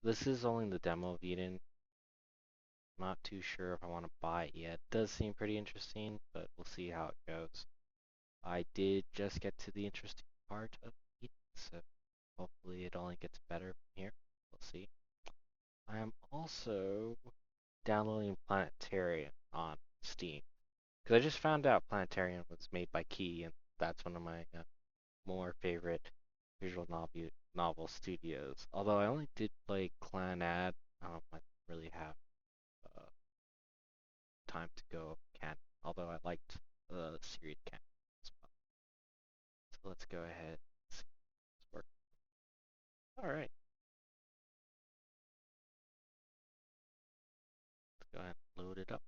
This is only the demo of Eden. Not too sure if I want to buy it yet. It does seem pretty interesting, but we'll see how it goes. I did just get to the interesting part of Eden, so hopefully it only gets better from here. We'll see. I am also downloading Planetarian on Steam because I just found out Planetarian was made by Key, and that's one of my more favorite visual novel studios. Although I only did play Clanad, I didn't really have uh, time to go canon. Although I liked the series canon as well. So let's go ahead and see if this works. All right, let's go ahead and load it up.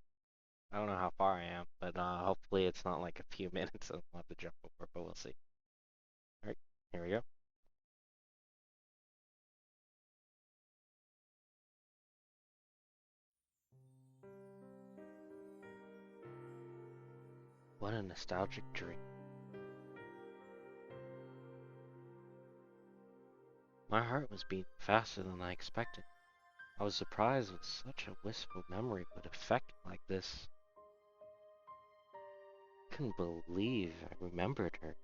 I don't know how far I am, but hopefully it's not like a few minutes and I'll have to jump over, but we'll see. All right, here we go. What a nostalgic dream. My heart was beating faster than I expected. I was surprised that such a wistful memory would affect me like this. I couldn't believe I remembered her.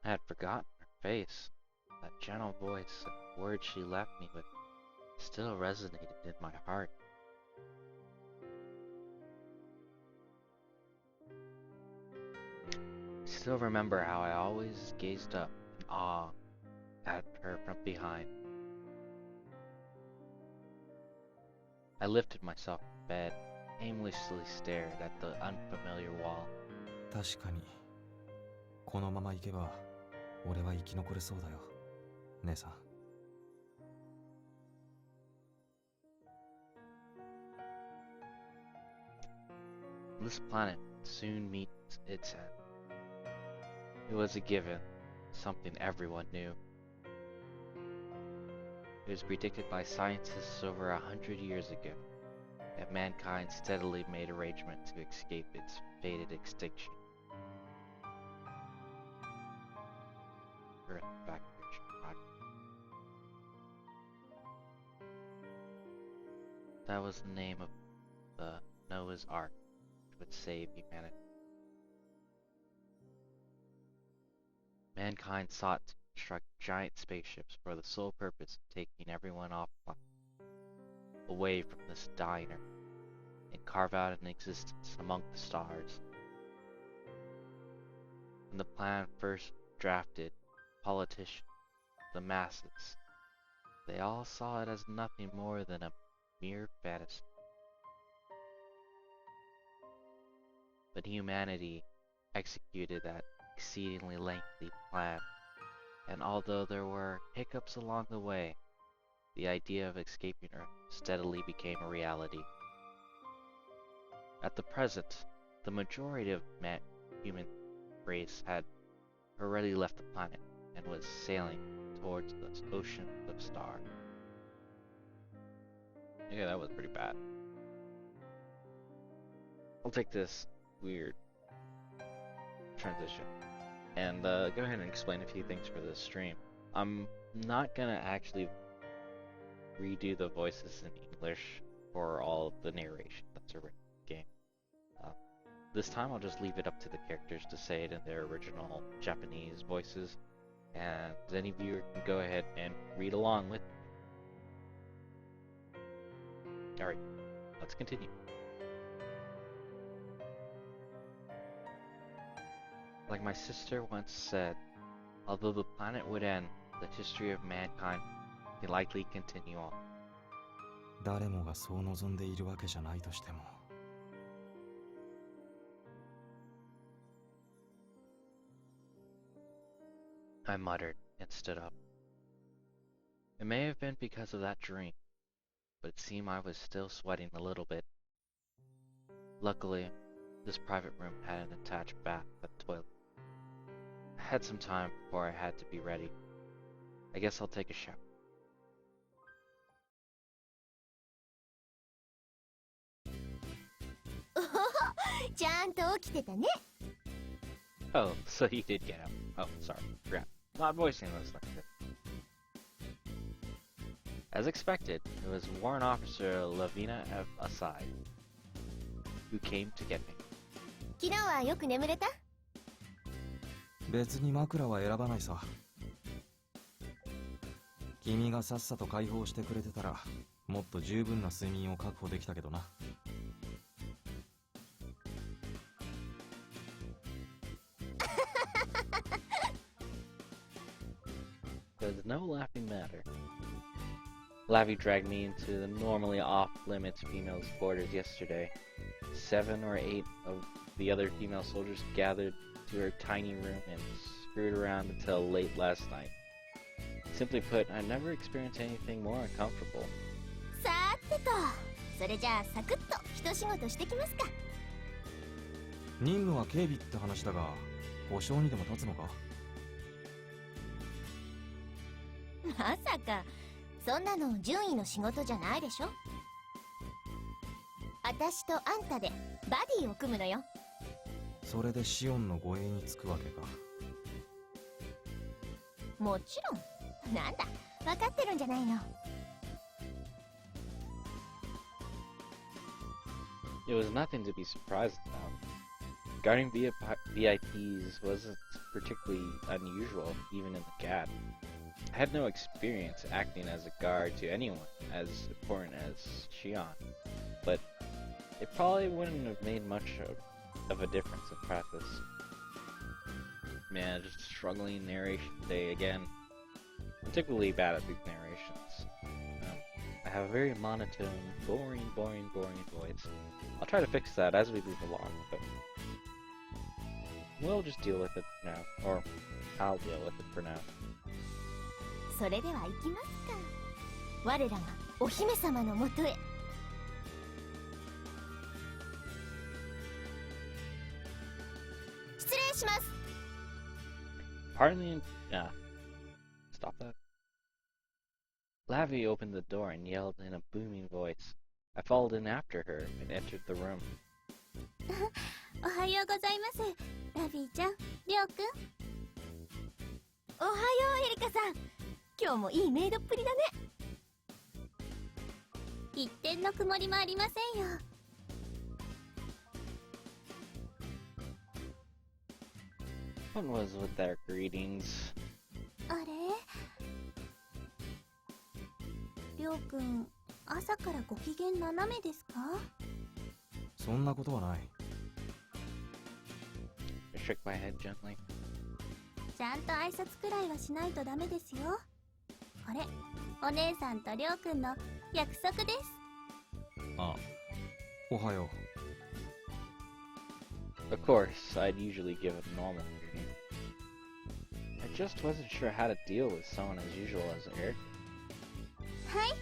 I had forgotten her face. That gentle voice and words she left me with still resonated in my heart. I still remember how I always gazed up in awe at her from behind. I lifted myself in bed, aimlessly stared at the unfamiliar wall. 確かにこのまま行けば俺は生き残れそうだよ姉さん This planet would soon meet its end. It was a given, something everyone knew. It was predicted by scientists over 100 years ago that mankind steadily made arrangements to escape its fated extinction. Earth Evacuation Project. That was the name of the Noah's Ark, which would save humanity. Mankind sought to construct giant spaceships for the sole purpose of taking everyone offline, away from this dying Earth, and carve out an existence among the stars. When the plan first drafted, politicians, the masses, they all saw it as nothing more than a mere fantasy. But humanity executed that exceedingly lengthy plan, and although there were hiccups along the way, the idea of escaping Earth steadily became a reality. At the present, the majority of human race had already left the planet and was sailing towards the ocean of stars. Yeah, that was pretty bad. I'll take this weird transition and go ahead and explain a few things for this stream. I'm not gonna actually redo the voices in English for all of the narration that's already in the game. This time I'll just leave it up to the characters to say it in their original Japanese voices, and any viewer can go ahead and read along with me. Alright, let's continue. Like my sister once said, although the planet would end, the history of mankind can likely continue on. 誰もがそう望んでいるわけじゃないとしても I muttered and stood up. It may have been because of that dream, but it seemed I was still sweating a little bit. Luckily, this private room had an attached bath and toilet. I had some time before I had to be ready. I guess I'll take a shower. ちゃんと起きてたね。Oh, so you did get him. Oh, sorry, forgot. Not voicing those like that. As expected, it was Warrant Officer Lavina F. Aside who came to get me. 昨日はよく眠れた？別に枕は選ばないさ。君がさっさと解放してくれてたら、もっと十分な睡眠を確保できたけどな。There's no laughing matter. Lavi dragged me into the normally off-limits females' quarters yesterday. 7 or 8 of the other female soldiers gathered to her tiny room and screwed around until late last night. Simply put, I've never experienced anything more uncomfortable. さーてと、それじゃあサクッと一仕事してきますか。任務は警備って話だが、保証にでも立つのか？まさか、そんなの順位の仕事じゃないでしょ。私とあんたでバディを組むのよ。それでシオンの護衛につくわけか。もちろん。なんだ、分かってるんじゃないの。It was nothing to be surprised about. Guarding VIPs wasn't particularly unusual, even in the GAT. I had no experience acting as a guard to anyone as important as Shion, but it probably wouldn't have made much of a difference in practice. Man, just struggling narration day again. Particularly bad at these narrations. I have a very monotone, boring voice. I'll try to fix that as we move along, but we'll just deal with it for now, or I'll deal with it for now. それでは行きますか。我らがお姫様のもとへ。失礼します。Pardon the stop that. Lavi opened the door and yelled in a booming voice. I followed in after her and entered the room. おはようございます。ラビーちゃん、りょうくん。おはよう、エリカさん。今日もいいメイドっぷりだね。一点の曇りもありませんよ。What was with their greetings? あれ？りょうくん、朝からご機嫌斜めですか？そんなことはない。I shook my head gently. ちゃんと挨拶くらいはしないとダメですよ。これ、お姉さんとりょうくんの約束です。あ、おはよう。Of course, I'd usually give a normal greeting. I just wasn't sure how to deal with someone as usual as Eric. はい、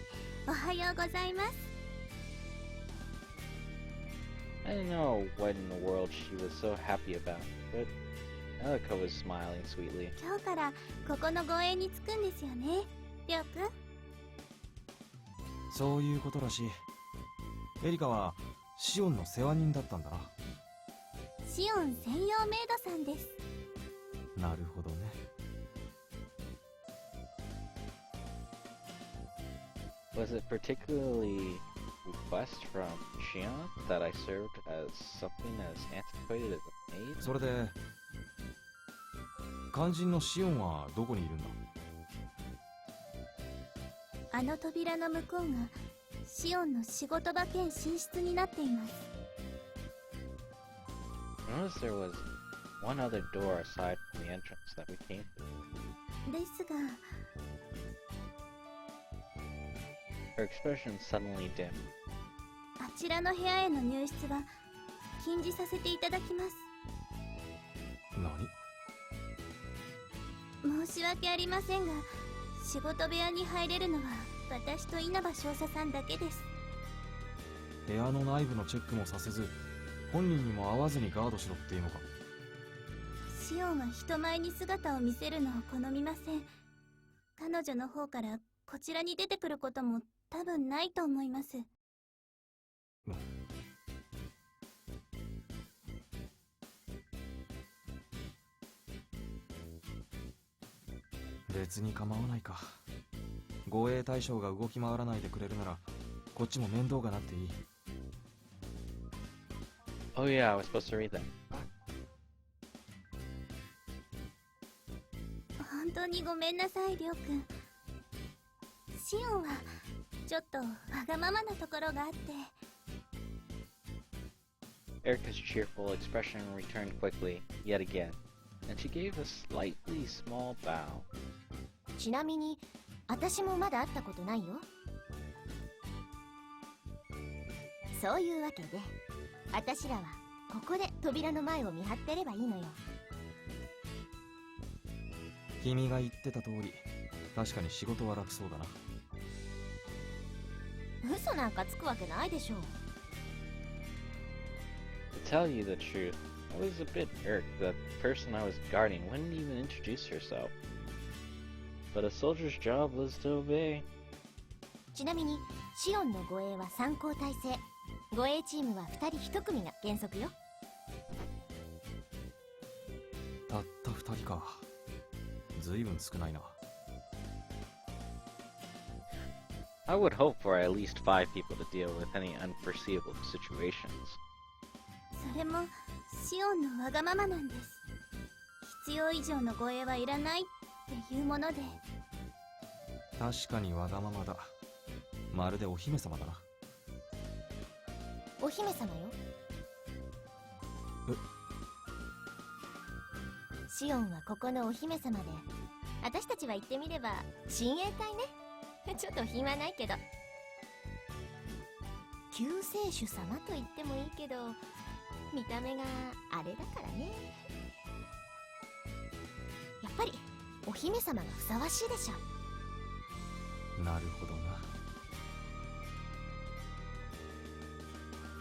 おはようございます。I didn't know what in the world she was so happy about, but Elika was smiling sweetly. 今日からここの護衛につくんですよね、りょうくん。そういうことらしい。エリカはシオンの世話人だったんだな。シオン専用メイドさんです。なるほどね。Was it particularly request from Shion that I served as something as antiquated as a maid? それで肝心のシオンはどこにいるんだ？あの扉の向こうがシオンの仕事場兼寝室になっています。I noticed there was one other door aside from the entrance that we came through. ですが、Her expression suddenly dimmed. あちらの部屋への入室は禁じさせていただきます。何？申し訳ありませんが、仕事部屋に入れるのは私と稲葉少佐さんだけです。部屋の内部のチェックもさせず、本人にも会わずにガードしろっていうのか？シオンは人前に姿を見せるのを好みません。彼女の方からこちらに出てくることも多分ないと思います。別に構わないか。護衛大将が動き回らないでくれるならこっちも面倒がなっていい。 Oh yeah, I was supposed to read that. 本当にごめんなさい、りょうくん。シオンはちょっとわがままなところがあって。Erica's cheerful expression returned quickly, yet again, and she gave a slightly small bow. ちなみに私もまだ会ったことないよ。そういうわけで私らはここで扉の前を見張ってればいいのよ。君が言ってた通り確かに仕事は楽そうだな。嘘なんかつくわけないでしょう。 To tell you the truth, I was a bit irked that the person I was guarding wouldn't even introduce herself. But a soldier's job was to obey. ちなみにシオンの護衛は3交代制。護衛チームは2人1組が原則よ。たった2人か。ずいぶん少ないな。I would hope for at least 5 people to deal with any unforeseeable situations. それもシオンのわがままなんです。必要以上の護衛はいらないっていうもので。確かにわがままだ。まるでお姫様だな。お姫様よ。シオンはここのお姫様で、私たちは言ってみれば親衛隊ね。ちょっと品はないけど。救世主様と言ってもいいけど、見た目があれだからね。やっぱりお姫様がふさわしいでしょ。なるほどな。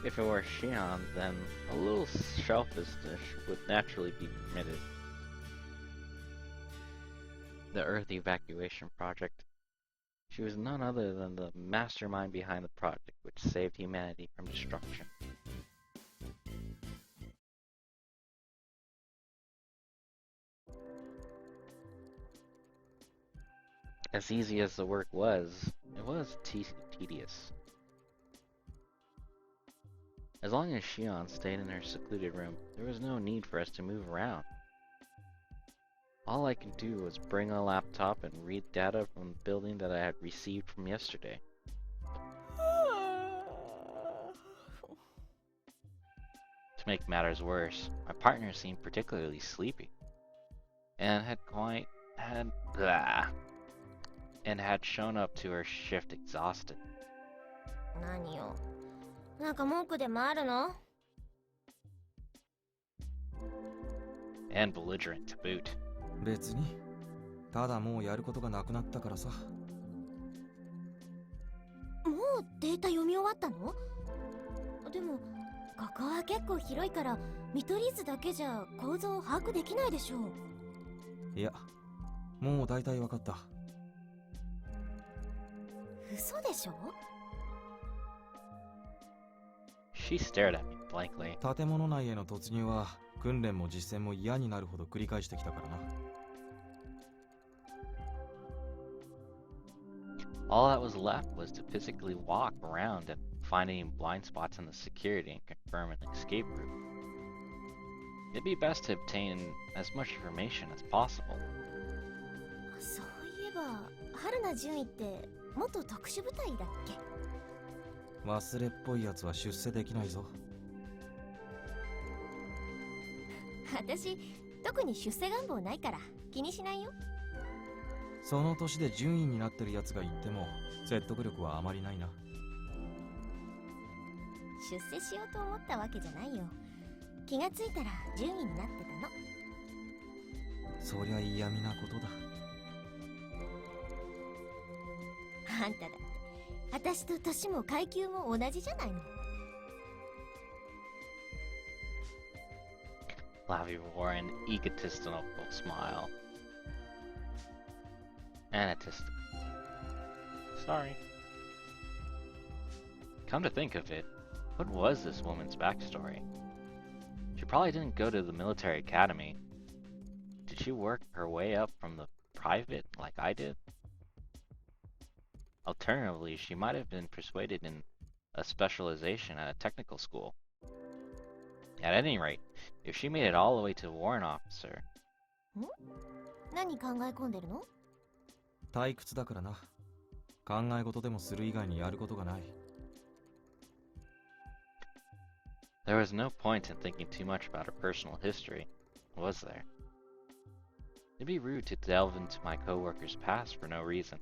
If it were Xion, then a little selfishness would naturally be permitted. The Earth evacuation project. She was none other than the mastermind behind the project which saved humanity from destruction. As easy as the work was, it was tedious. As long as Xion stayed in her secluded room, there was no need for us to move around. All I could do was bring a laptop and read data from the building that I had received from yesterday. To make matters worse, my partner seemed particularly sleepy, and had shown up to her shift exhausted. 何よ。なんか文句でもあるの？ And belligerent to boot. 別に。ただもうやることがなくなったからさ。もうデータ読み終わったの？でもここは結構広いから見取り図だけじゃ構造を把握できないでしょう。いや、もう大体わかった。嘘でしょ？ She stared at me blankly. 建物内への突入は訓練も実践も嫌になるほど繰り返してきたからな。All that was left was to physically walk around and find any blind spots in the security and confirm an escape route. It'd be best to obtain as much information as possible. そういえば春名純一って元特殊部隊だっけ？忘れっぽいやつは出世できないぞ。私特に出世願望ないから気にしないよ。その年で順位になってるやつが言っても説得力はあまりないな。出世しようと思ったわけじゃないよ。気がついたら順位になってたの。そりゃ嫌味なことだ。あんただって私と年も階級も同じじゃないの。Lavi wore an egotistical smile. Anatistic. Sorry. Come to think of it, what was this woman's backstory? She probably didn't go to the military academy. Did she work her way up from the private like I did? Alternatively, she might have been persuaded in a specialization at a technical school. At any rate, if she made it all the way to warrant officer... 何考え込んでるの？退屈だからな。考え事でもする以外にやることがない。There was no point in thinking too much about her personal history, was there? It'd be rude to delve into my coworker's past for no reason.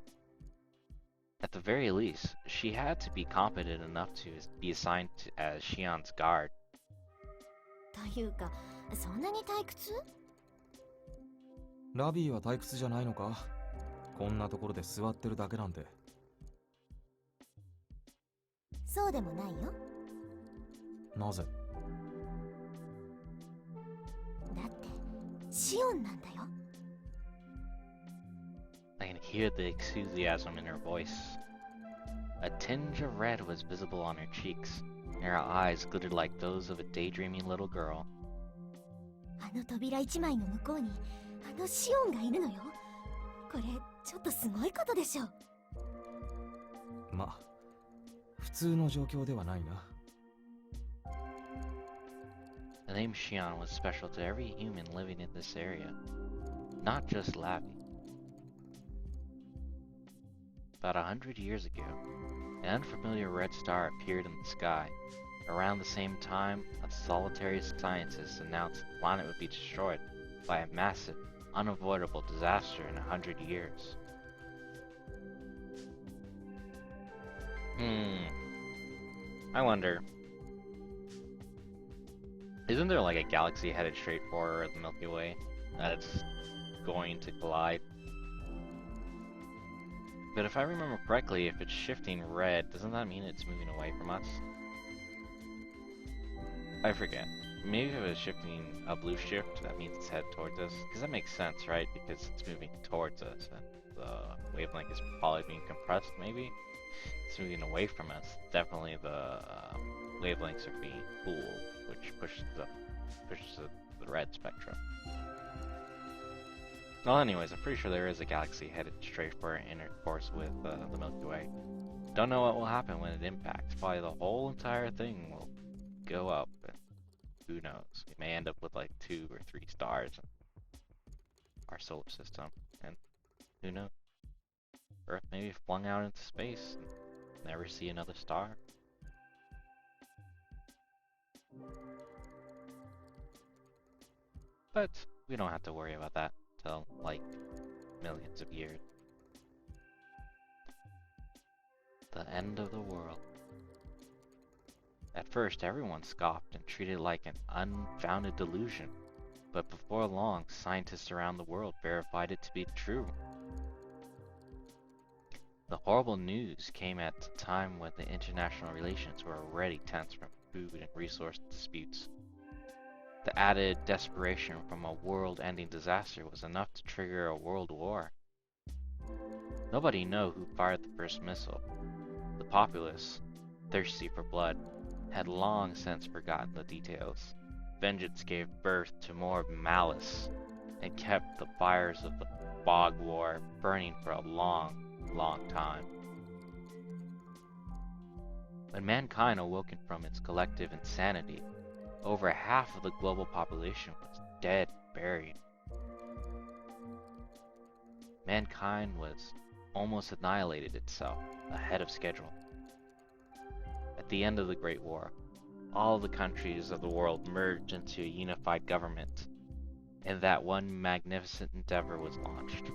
At the very least, she had to be competent enough to be assigned as Shion's guard. というか、そんなに退屈？ラビーは退屈じゃないのか？こんなところで座ってるだけなんて。そうでもないよ。なぜ？だってシオンなんだよ。I can hear the enthusiasm in her voice. A tinge of red was visible on her cheeks, and her eyes glittered like those of a daydreaming little girl. あの扉一枚の向こうにあのシオンがいるのよ。これちょっとすごいことでしょ。ま、普通の状況ではないな。The name Shion was special to every human living in this area, not just Lavi. About 100 years ago, an unfamiliar red star appeared in the sky. Around the same time, a solitary scientist announced the planet would be destroyed by a massive, unavoidable disaster in 100 years. I wonder, isn't there like a galaxy headed straight for the Milky Way that's going to collide? But if I remember correctly, if it's shifting red, doesn't that mean it's moving away from us? I forget. Maybe if it's shifting a blue shift, that means it's headed towards us. Because that makes sense, right? Because it's moving towards us, and the wavelength is probably being compressed, maybe? It's moving away from us. Definitely the wavelengths are being cooled, which pushes the red spectrum. Well, anyways, I'm pretty sure there is a galaxy headed straight for an intercourse with the Milky Way. Don't know what will happen when it impacts. Probably the whole entire thing will go up, and who knows? We may end up with like 2 or 3 stars in our solar system, and who knows? Earth may be flung out into space and never see another star. But we don't have to worry about that till like millions of years. The end of the world. At first, everyone scoffed and treated it like an unfounded delusion, but before long, scientists around the world verified it to be true. The horrible news came at a time when the international relations were already tense from food and resource disputes. The added desperation from a world-ending disaster was enough to trigger a world war. Nobody knew who fired the first missile. The populace, thirsty for blood, had long since forgotten the details. Vengeance gave birth to more malice and kept the fires of the Bog War burning for a long time. When mankind awoken from its collective insanity, over half of the global population was dead and buried. Mankind was almost annihilated itself ahead of schedule. At the end of the Great War, all the countries of the world merged into a unified government, and that one magnificent endeavor was launched.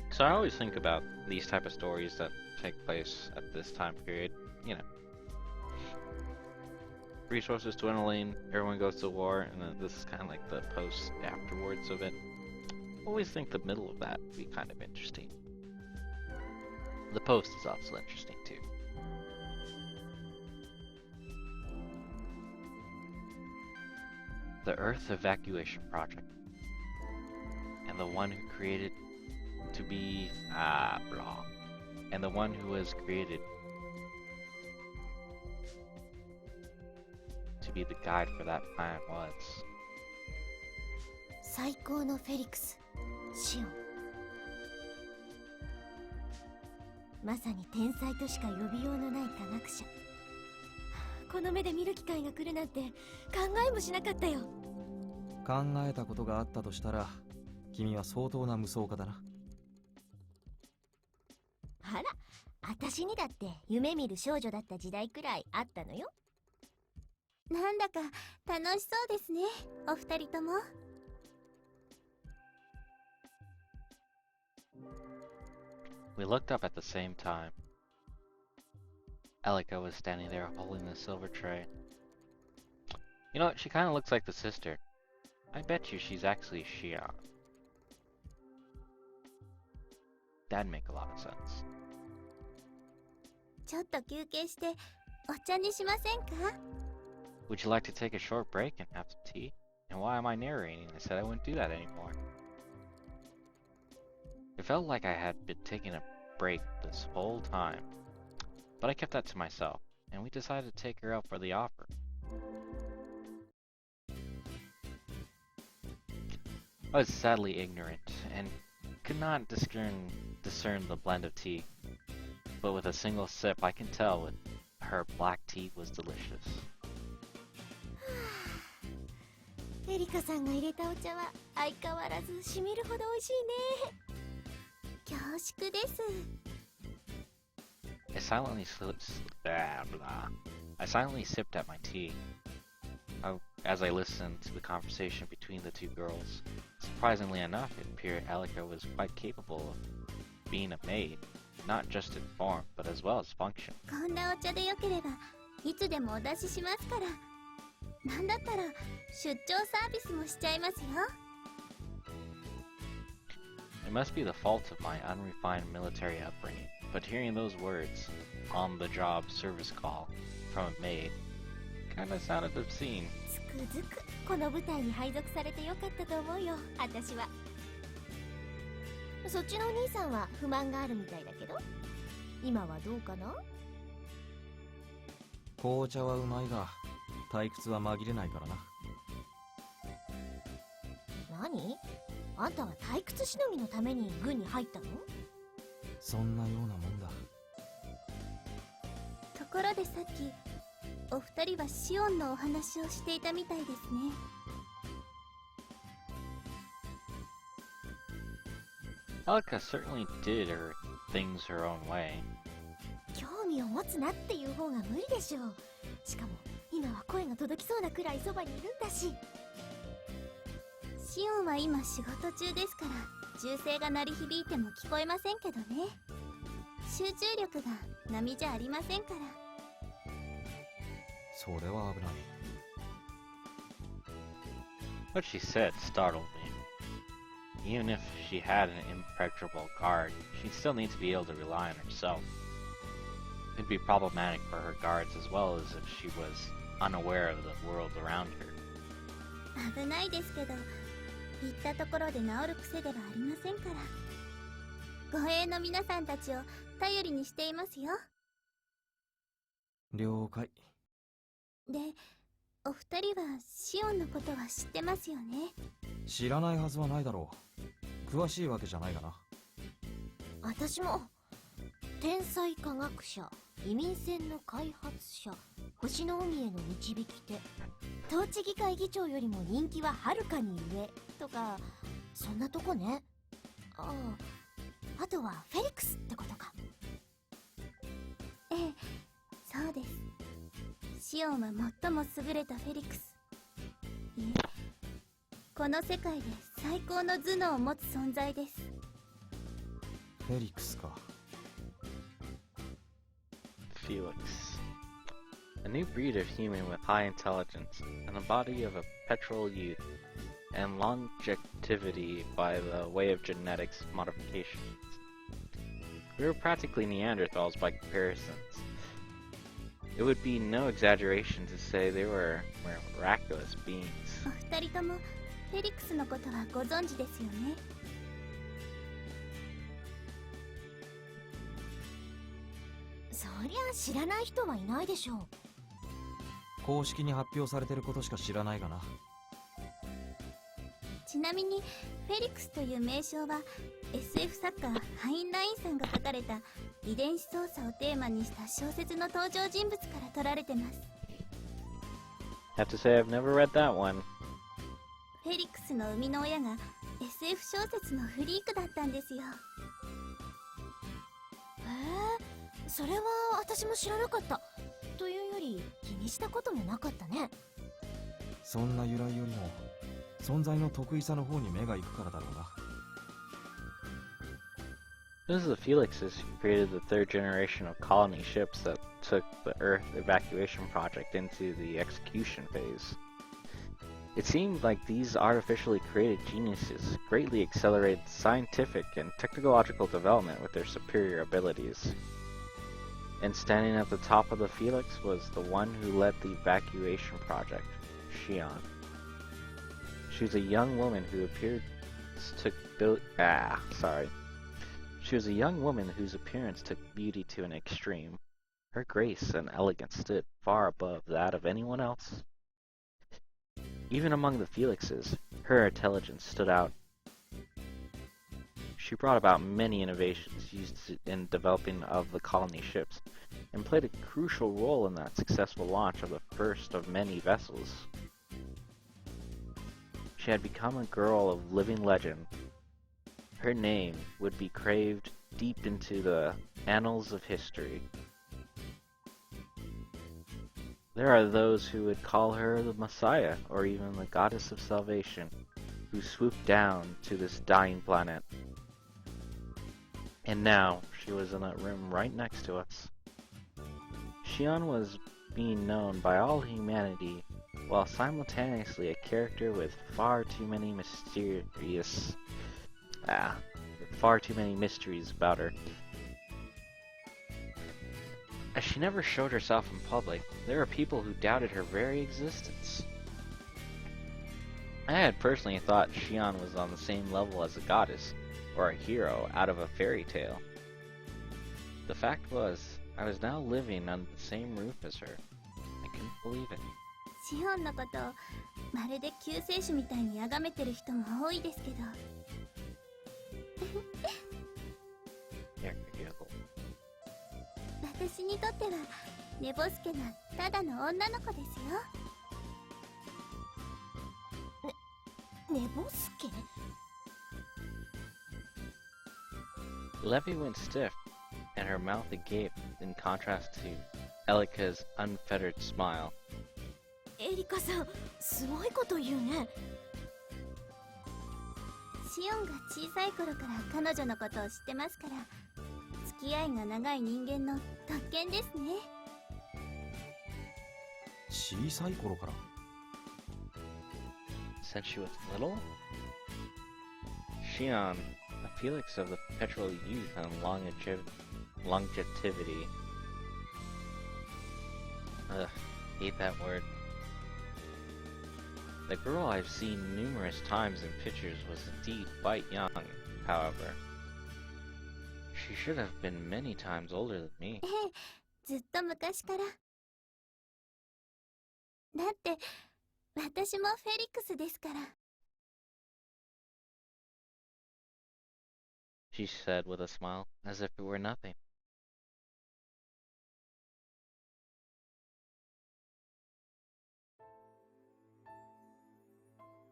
So I always think about these type of stories that take place at this time period, you know. Resources dwindling, everyone goes to war, and then this is kind of like the post afterwards of it. I always think the middle of that would be kind of interesting. The post is also interesting too. The Earth Evacuation Project. And the one who created to be blah. And the one who was created to be the guide for that planet was. 最高のフェリクス、シオン。まさに天才としか呼びようのない科学者。この目で見る機会が来るなんて考えもしなかったよ。考えたことがあったとしたら君は相当な無双家だな。あら、私にだって夢見る少女だった時代くらいあったのよ。なんだか楽しそうですね、お二人とも。We looked up at the same time. Elika was standing there holding the silver tray. You know, she kind of looks like the sister. I bet you she's actually Shion. That'd make a lot of sense. ちょっと休憩してお茶にしませんか？ Would you like to take a short break and have some tea? And why am I narrating? I said I wouldn't do that anymore. It felt like I had been taking a break this whole time. But I kept that to myself, and we decided to take her up for the offer. I was sadly ignorant, and could not discern the blend of tea. But with a single sip, I can tell her black tea was delicious. エリカさんが入れたお茶は相変わらずしみるほど美味しいね。恐縮です。I silently sipped at my tea as I listened to the conversation between the two girls. Surprisingly enough, it appeared Elika was quite capable of being a maid, not just in form, but as well as function. こんなお茶でよければいつでもお出ししますから。なんだったら出張サービスもしちゃいますよ。It must be the fault of my unrefined military upbringing, but hearing those words, on-the-job service call, from a maid, kinda sounded obscene. つくづくこの部隊に配属されてよかったと思うよ、私は。そっちのお兄さんは不満があるみたいだけど、今はどうかな？紅茶はうまいが退屈は紛れないからな。何？あんたは退屈しのぎのために軍に入ったの？そんなようなもんだ。ところでさっきお二人はシオンのお話をしていたみたいですね。Elika certainly did things her own way. 興味を持つなっていう方が無理でしょう。しかも今は声が届きそうなくらいそばにいるんだし。シオンは今仕事中ですから銃声が鳴り響いても聞こえませんけどね。集中力が波じゃありませんから。それは危ない。What she said startled me. Even if she had an impenetrable guard, she'd still need to be able to rely on herself. It'd be problematic for her guards as well as if she was unaware of the world around her. 危ないですけど、言ったところで治る癖ではありませんから。護衛の皆さんたちを頼りにしていますよ。了解。で、お二人はシオンのことは知ってますよね？知らないはずはないだろう。詳しいわけじゃないがな。私も天才科学者、移民船の開発者、星の海への導き手、統治議会議長よりも人気ははるかに上とか、そんなとこね。あとはフェリクスってことか。ええ、そうです。シオンは最も優れたフェリクス。いえ、この世界で最高の頭脳を持つ存在です。フェリクスか。Felix. A new breed of human with high intelligence, and the body of a petrol youth, and longevity by the way of genetics modifications. We were practically Neanderthals by comparisons. It would be no exaggeration to say they were miraculous beings. お二人ともフェリクスのことはご存知ですよね？そりゃ知らない人はいないでしょう。公式に発表されてることしか知らないがな。ちなみにフェリクスという名称は SF 作家ハインラインさんが書かれた遺伝子操作をテーマにした小説の登場人物から取られてます。 Have to say I've never read that one. フェリクスの生みの親が SF 小説のフリークだったんですよ。へえ、それは私も知らなかった。というより気にしたこともなかったね。そんな由来よりも存在の得意さの方に目が行くからだろうな。This is the Felixes who created the third generation of colony ships that took the Earth evacuation project into the execution phase. It seemed like these artificially created geniuses greatly accelerated scientific and technological development with their superior abilities. And standing at the top of the Felix was the one who led the evacuation project, Shion. She was a young woman who She was a young woman whose appearance took beauty to an extreme. Her grace and elegance stood far above that of anyone else. Even among the Felixes, her intelligence stood out. She brought about many innovations used in developing of the colony ships, and played a crucial role in that successful launch of the first of many vessels. She had become a girl of living legend. Her name would be carved deep into the annals of history. There are those who would call her the Messiah, or even the Goddess of Salvation, who swooped down to this dying planet. And now, she was in that room right next to us. Shion was being known by all humanity, while simultaneously a character with far too many mysteries about her. As she never showed herself in public, there were people who doubted her very existence. I had personally thought Shion was on the same level as a goddess, or a hero out of a fairy tale. The fact was, I was now living under the same roof as her. I couldn't believe it. シオンのことをまるで救世主みたいに崇めてる人も多いですけど。私にとっては寝ぼすけなただの女の子ですよ。寝ぼすけ？ Levy went stiff, and her mouth agape in contrast to Elika's unfettered smile. エリカさん、すごいこと言うね。シオンが小さい頃から彼女のことを知ってますから、付き合いが長い人間の特権ですね。小さい頃から。Since she was little? Shion, a Felix of the perpetual youth and longevity. Ugh, hate that word. The girl I've seen numerous times in pictures was indeed quite young, however. She should have been many times older than me. ずっと昔から。だって私もフェリクスですから。She said with a smile, as if it were nothing.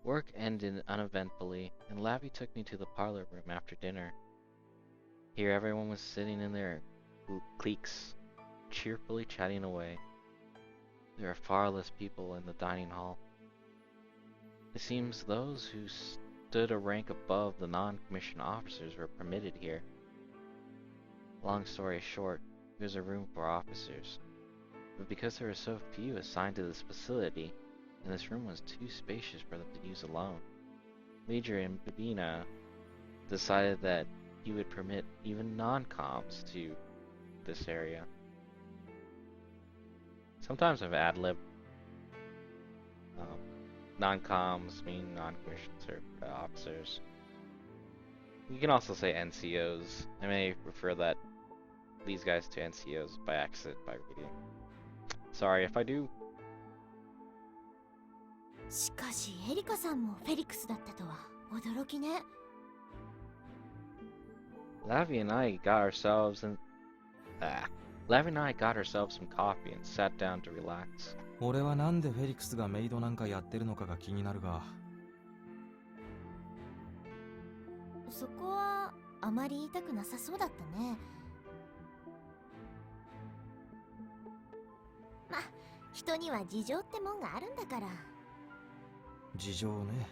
Work ended uneventfully, and Lavi took me to the parlor room after dinner. Here everyone was sitting in their cliques, cheerfully chatting away. There are far less people in the dining hall. It seems those who stood a rank above the non-commissioned officers were permitted here. Long story short, there's a room for officers. But because there were so few assigned to this facility, and this room was too spacious for them to use alone, Major Mbina decided that he would permit even non-coms to this area. Sometimes I've ad-lib. Non-coms mean non-commissioned officers. You can also say NCOs. I may refer these guys to NCOs by accident by reading. Sorry if I do. しかしエリカさんもフェリクスだったとは驚きね。Lavi and I got ourselves in. Lavi and I got ourselves some coffee and sat down to relax. 俺はなんでフェリクスがメイドなんかやってるのかが気になるが。そこはあまり言いたくなさそうだったね。ま、人には事情ってもんがあるんだから。事情ね。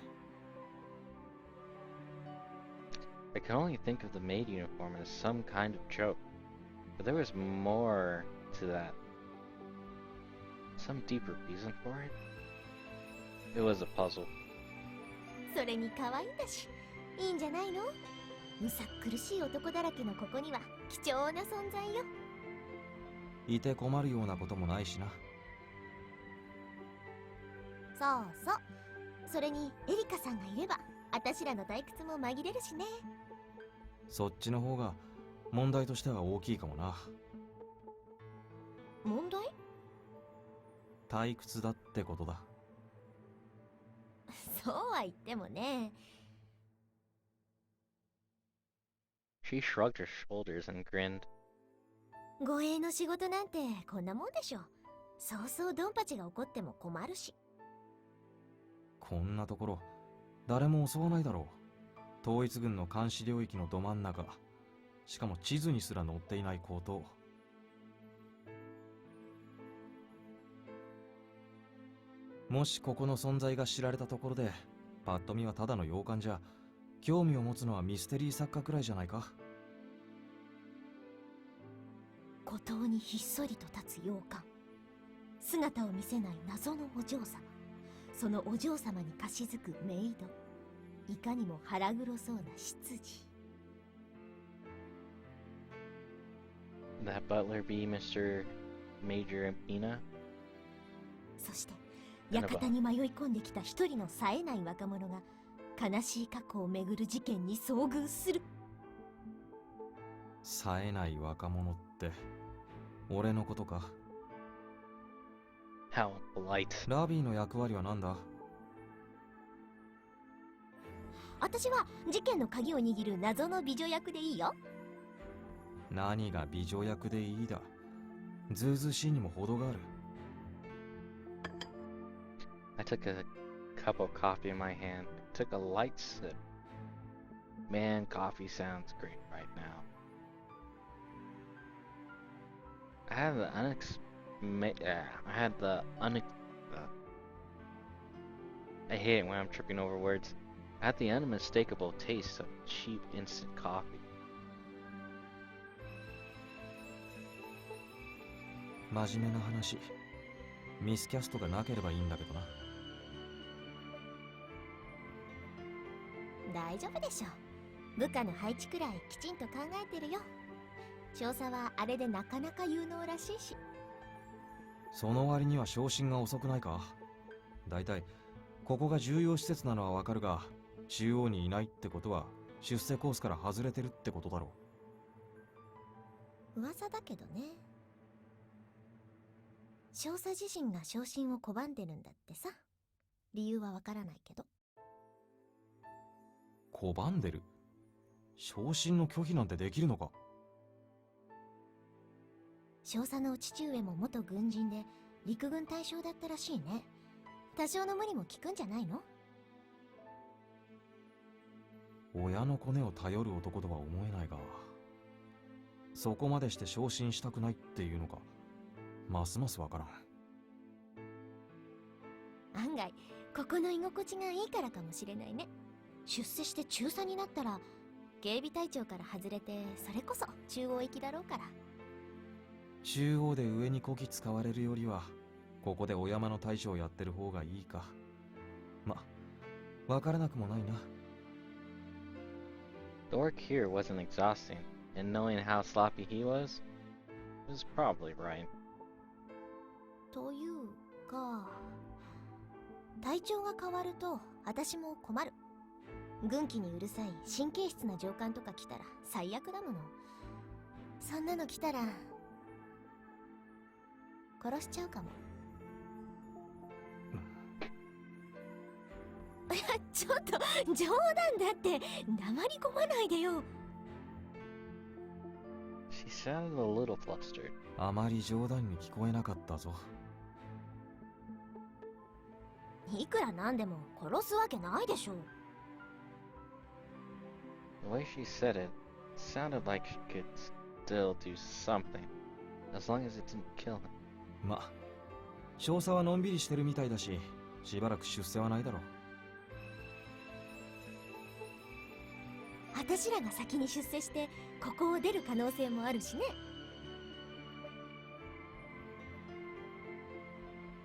I can only think of the maid uniform as some kind of joke, but there was more to that. Some deeper reason for it? It was a puzzle. それに可愛いんだし、いいんじゃないの？むさ苦しい男だらけのここには貴重な存在よ。いて困るようなこともないしな。そうそう。それにエリカさんがいれば、あたしらの退屈も紛れるしね。そっちの方が問題としては大きいかもな。問題？退屈だってことだ。そうは言ってもね。She shrugged her shoulders and grinned. 護衛の仕事なんてこんなもんでしょ。そうそうドンパチが怒っても困るし。こんなところ誰も襲わないだろう。統一軍の監視領域のど真ん中、しかも地図にすら載っていないこと。もしここの存在が知られたところで、パッと見はただの洋館じゃ、興味を持つのはミステリー作家くらいじゃないか。孤島にひっそりと立つ洋館、姿を見せない謎のお嬢様、そのお嬢様にかしずくメイド、いかにも腹黒そうな執事。 That butler be Mr. Major Ina? そして館に迷い込んできた一人の冴えない若者が悲しい過去をめぐる事件に遭遇する。冴えない若者って俺のことか。 How polite. ラビーの役割は何だ？私は事件の鍵を握る謎の美女役でいいよ。何が美女役でいいだ。ずうずうしいにも程がある。I took a cup of coffee in my hand, took a light sip. Man, coffee sounds great right now. I had the I hate it when I'm tripping over words. I had the unmistakable taste of cheap instant coffee. 真面目な話、ミスキャストがなければいいんだけどな。大丈夫でしょ。部下の配置くらいきちんと考えてるよ。少佐はあれでなかなか有能らしいし。その割には昇進が遅くないか。だいたいここが重要施設なのはわかるが、中央にいないってことは出世コースから外れてるってことだろう。噂だけどね。少佐自身が昇進を拒んでるんだってさ。理由はわからないけど。拒んでる？昇進の拒否なんてできるのか？少佐の父上も元軍人で陸軍大将だったらしいね。多少の無理も効くんじゃないの？親のコネを頼る男とは思えないが、そこまでして昇進したくないっていうのか、ますますわからん。案外ここの居心地がいいからかもしれないね。出世して中佐になったら警備隊長から外れて、それこそ中央行きだろうから。中央で上にこき使われるよりはここでお山の大将をやってる方がいいか。ま、わからなくもないな。 The work here wasn't exhausting, and knowing how sloppy he was probably right. というか、隊長が変わると私も困る。軍機にうるさい神経質な上官とか来たら最悪だもの。そんなの来たら殺しちゃうかも。ちょっと冗談だって、黙り込まないでよ。 She sounded a little flustered. あまり冗談に聞こえなかったぞ。いくらなんでも殺すわけないでしょう。 The way she said it sounded like she could still do something, as long as it didn't kill him. ま、少佐はのんびりしてるみたいだし、しばらく出世はないだろう。私らが先に出世してここを出る可能性もあるしね。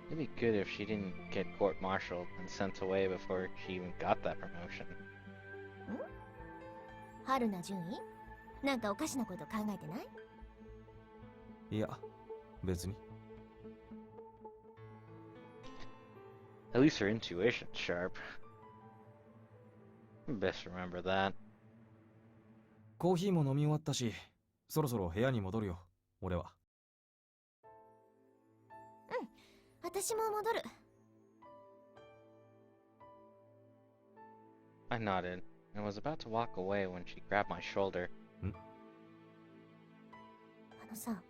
It'd be good if she didn't get court-martialed and sent away before she even got that promotion. 春菜順位なんかおかしなこと考えてない？いや、別に。At least her intuition's sharp. Best remember that. コーヒーも飲み終わったし、そろそろ部屋に戻るよ、俺は。私も戻る。 I nodded and was about to walk away when she grabbed my shoulder. あのさ、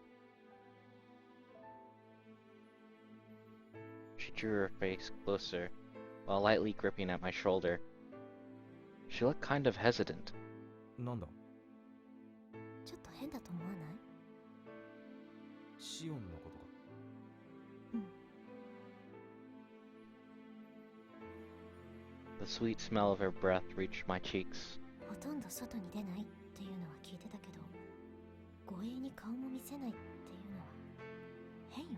She drew her face closer while lightly gripping at my shoulder. She looked kind of hesitant. なんだ、ちょっと変だと思わない？シオンのことか。The sweet smell of her breath reached my cheeks. ほとんど外に出ないっていうのは聞いてたけど、護衛に顔も見せないっていうのは変よね。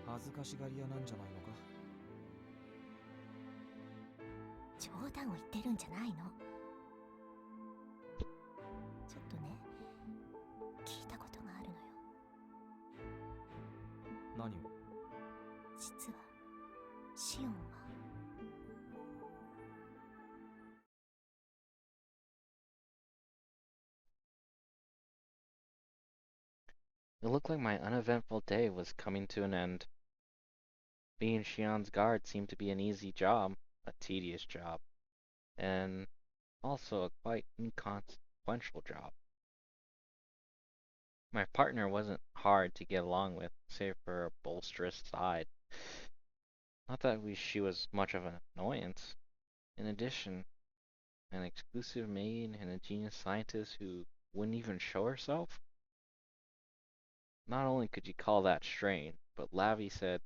恥ずかしがり屋なんじゃないのか。冗談を言ってるんじゃないの。ちょっとね、聞いたことがあるのよ。何を？実はシオンは。 It looked like my uneventful day was coming to an end. Being Shion's guard seemed to be an easy job, a tedious job, and also a quite inconsequential job. My partner wasn't hard to get along with, save for her bolsterous side. Not that she was much of an annoyance. In addition, an exclusive maid and a genius scientist who wouldn't even show herself? Not only could you call that strange, but what Lavi said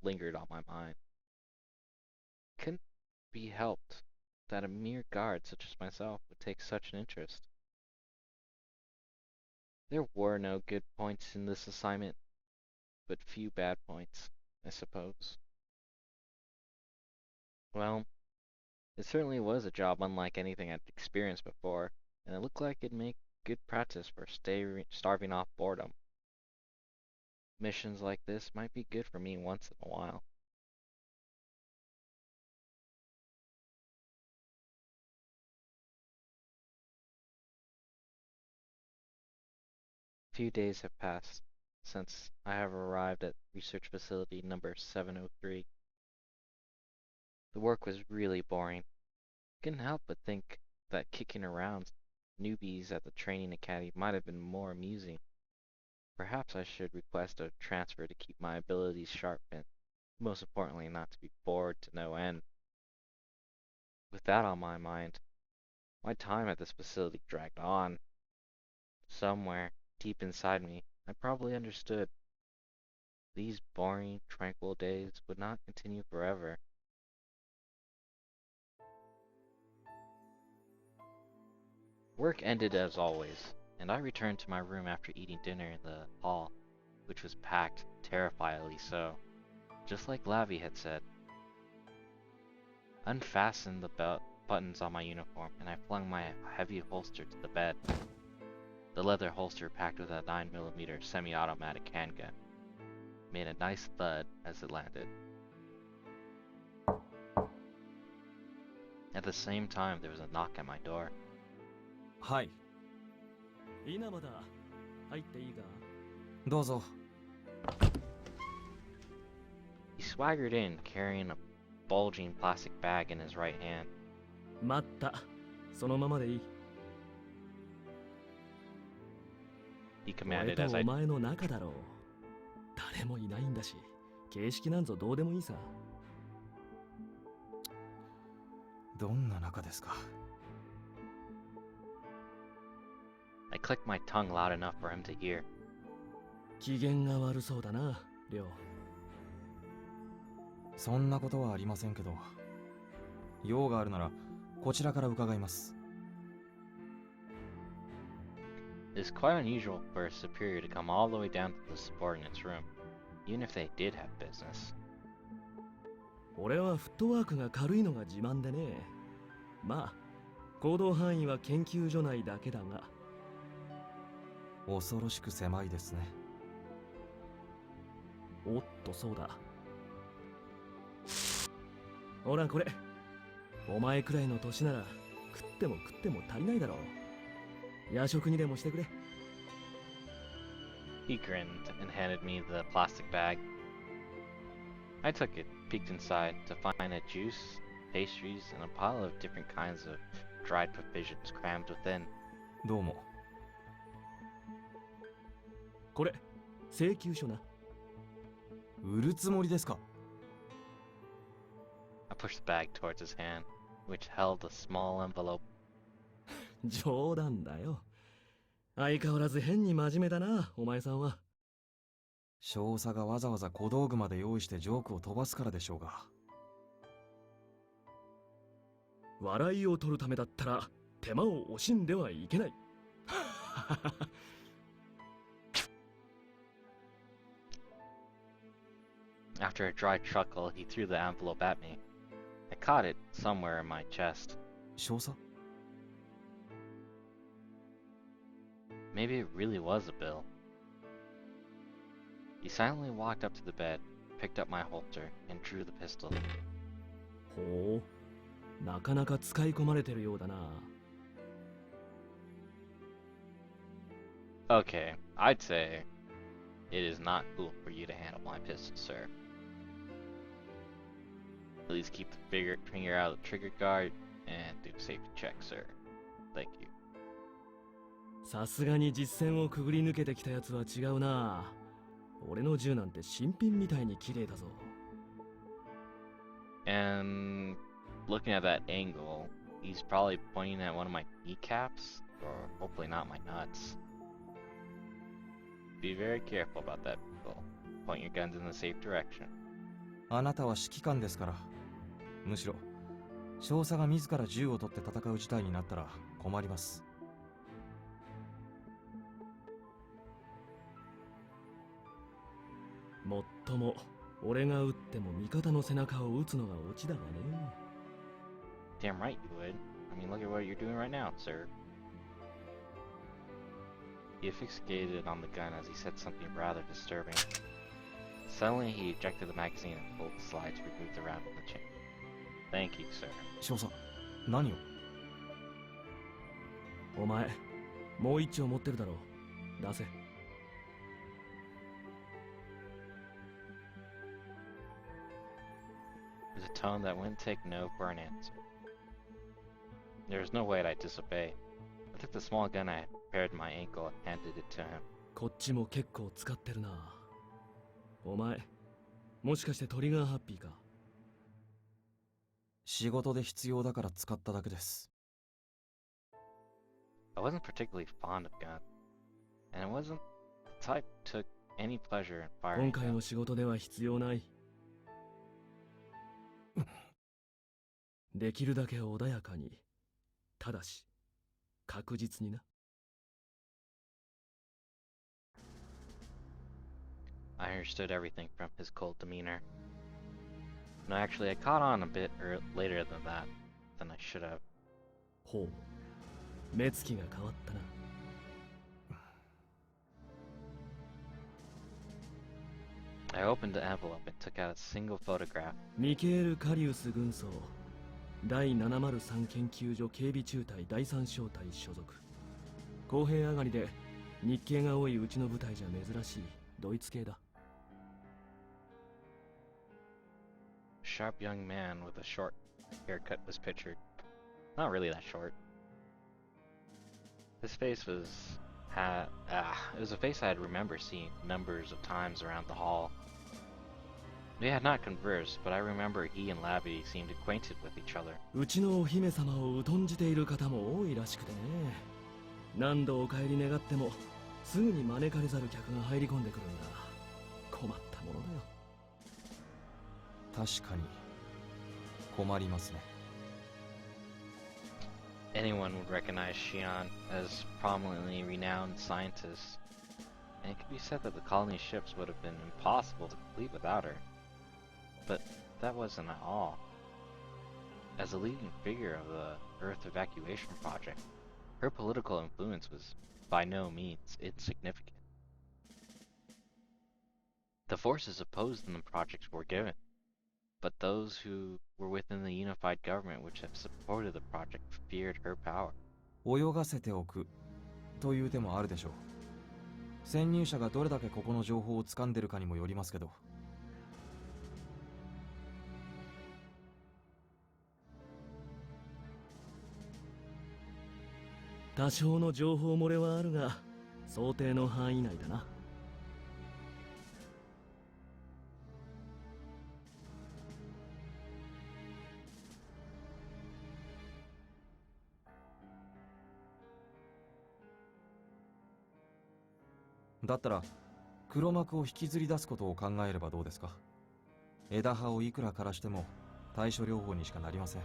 lingered on my mind. It couldn't be helped that a mere guard such as myself would take such an interest. There were no good points in this assignment, but few bad points, I suppose. Well, it certainly was a job unlike anything I'd experienced before, and it looked like it'd make good practice for starving off boredom. Missions like this might be good for me once in a while. A few days have passed since I have arrived at research facility number 703. The work was really boring. I couldn't help but think that kicking around newbies at the training academy might have been more amusing. Perhaps I should request a transfer to keep my abilities sharp and, most importantly, not to be bored to no end. With that on my mind, my time at this facility dragged on. Somewhere, deep inside me, I probably understood. These boring, tranquil days would not continue forever. Work ended as always, and I returned to my room after eating dinner in the hall, which was packed, terrifyingly so, just like Lavi had said. I unfastened the buttons on my uniform, and I flung my heavy holster to the bed. The leather holster packed with a 9mm semi-automatic handgun made a nice thud as it landed. At the same time, there was a knock at my door. はい。稲葉だ。入っていいか？どうぞ。swaggered in, carrying a bulging plastic bag in his right hand. 待った。そのままでいい。He 俺 commanded と as お I 前の中だろう。誰もいないんだし、形式なんぞどうでもいいさ。どんな中ですか？ I clicked my tongue loud enough for him to hear. 機嫌が悪そうだな、りょう。そんなことはありませんけど、用があるならこちらから伺います。It is quite unusual for a superior to come all the way down to the subordinate's room, even if they did have business. 俺はフットワークが軽いのが自慢でね。まあ、行動範囲は研究所内だけだが。恐ろしく狭いですね。おっと、そうだ。ほらこれ、お前くらいの年なら食っても足りないだろう。夜食にでもしてくれ。He grinned and handed me the plastic bag. I took it, peeked inside to find a juice, pastries, and a pile of different kinds of dried provisions crammed within. どうも。これ、請求書な。売るつもりですか？ I pushed the bag towards his hand, which held a small envelope. 冗談だよ。相変わらず変に真面目だな、お前さんは。少佐がわざわざ小道具まで用意してジョークを飛ばすからでしょうが。笑いを取るためだったら手間を惜しんではいけない。After a dry chuckle, he threw the envelope at me. I caught it somewhere in my chest. 少佐？ Maybe it really was a bill. He silently walked up to the bed, picked up my holster, and drew the pistol. ほう、なかなか使い込まれてるようだな。Okay, I'd say it is not cool for you to handle my pistol, sir. Please keep the finger out of the trigger guard and do safety check, sir. Thank you. さすがに実戦をくぐり抜けてきたやつは違うな。俺の銃なんて新品みたいに綺麗だぞ。And looking at that angle, he's probably pointing at one of my kneecaps, or hopefully not my nuts. Be very careful about that, people. Point your guns in the safe direction. あなたは指揮官ですから。むしろ少佐が自ら銃を取って戦う事態になったら困ります。もっとも俺が撃っても味方の背中を撃つのがオチだがね。Damn right you would. I mean, look at what you're doing right now, sir. He fixated on the gun as he said something rather disturbing. Suddenly, he ejected the magazine and pulled the slide to remove the round from the chamber. Thank you, sir. 少佐、何を？お前、もう一丁持ってるだろう。出せ。There's a tone that wouldn't take no for an answer. There was no way I'd disobey. I took the small gun I had prepared in my ankle and handed it to him. こっちも結構使ってるな。お前、もしかしてトリガーハッピーか？仕事で必要だから使っただけです。I wasn't particularly fond of guns, and I wasn't the type who took any pleasure in 今 firing 回の them. 仕事では必要ない。できるだけ穏やかに、ただし確実にな。I understood everything from his cold demeanor. No, actually, I caught on a bit later than I should have. ほう、目つきが変わったな。I opened the envelope and took out a single photograph. ミケール・カリウス軍曹、第703研究所警備中隊第3小隊所属。公平上がりで日系が多いうちの部隊じゃ珍しいドイツ系だ。sharp young man with a short haircut was pictured. Not really that short. His face was it was a face I had remember seeing numbers of times around the hall. We had not conversed, but I remember he and Labby seemed acquainted with each other. うちのお姫様を疎んじている方も多いらしくてね。何度お帰り願ってもすぐに招かれざる客が入り込んでくるんだ。困ったものだよ。確かに困りますね。Anyone would recognize Xi'an as prominently renowned scientist, and it could be said that the colony ships would have been impossible to complete without her. But that wasn't at all. As a leading figure of the Earth evacuation project, her political influence was by no means insignificant. The forces opposed in the project were given, but those who were within the unified government which have supported the project feared her power. 泳がせておくという手もあるでしょう。潜入者がどれだけここの情報を掴んでるかにもよりますけど。多少の情報漏れはあるが、想定の範囲内だな。だったら黒幕を引きずり出すことを考えればどうですか。枝葉をいくら枯らしても対処療法にしかなりません。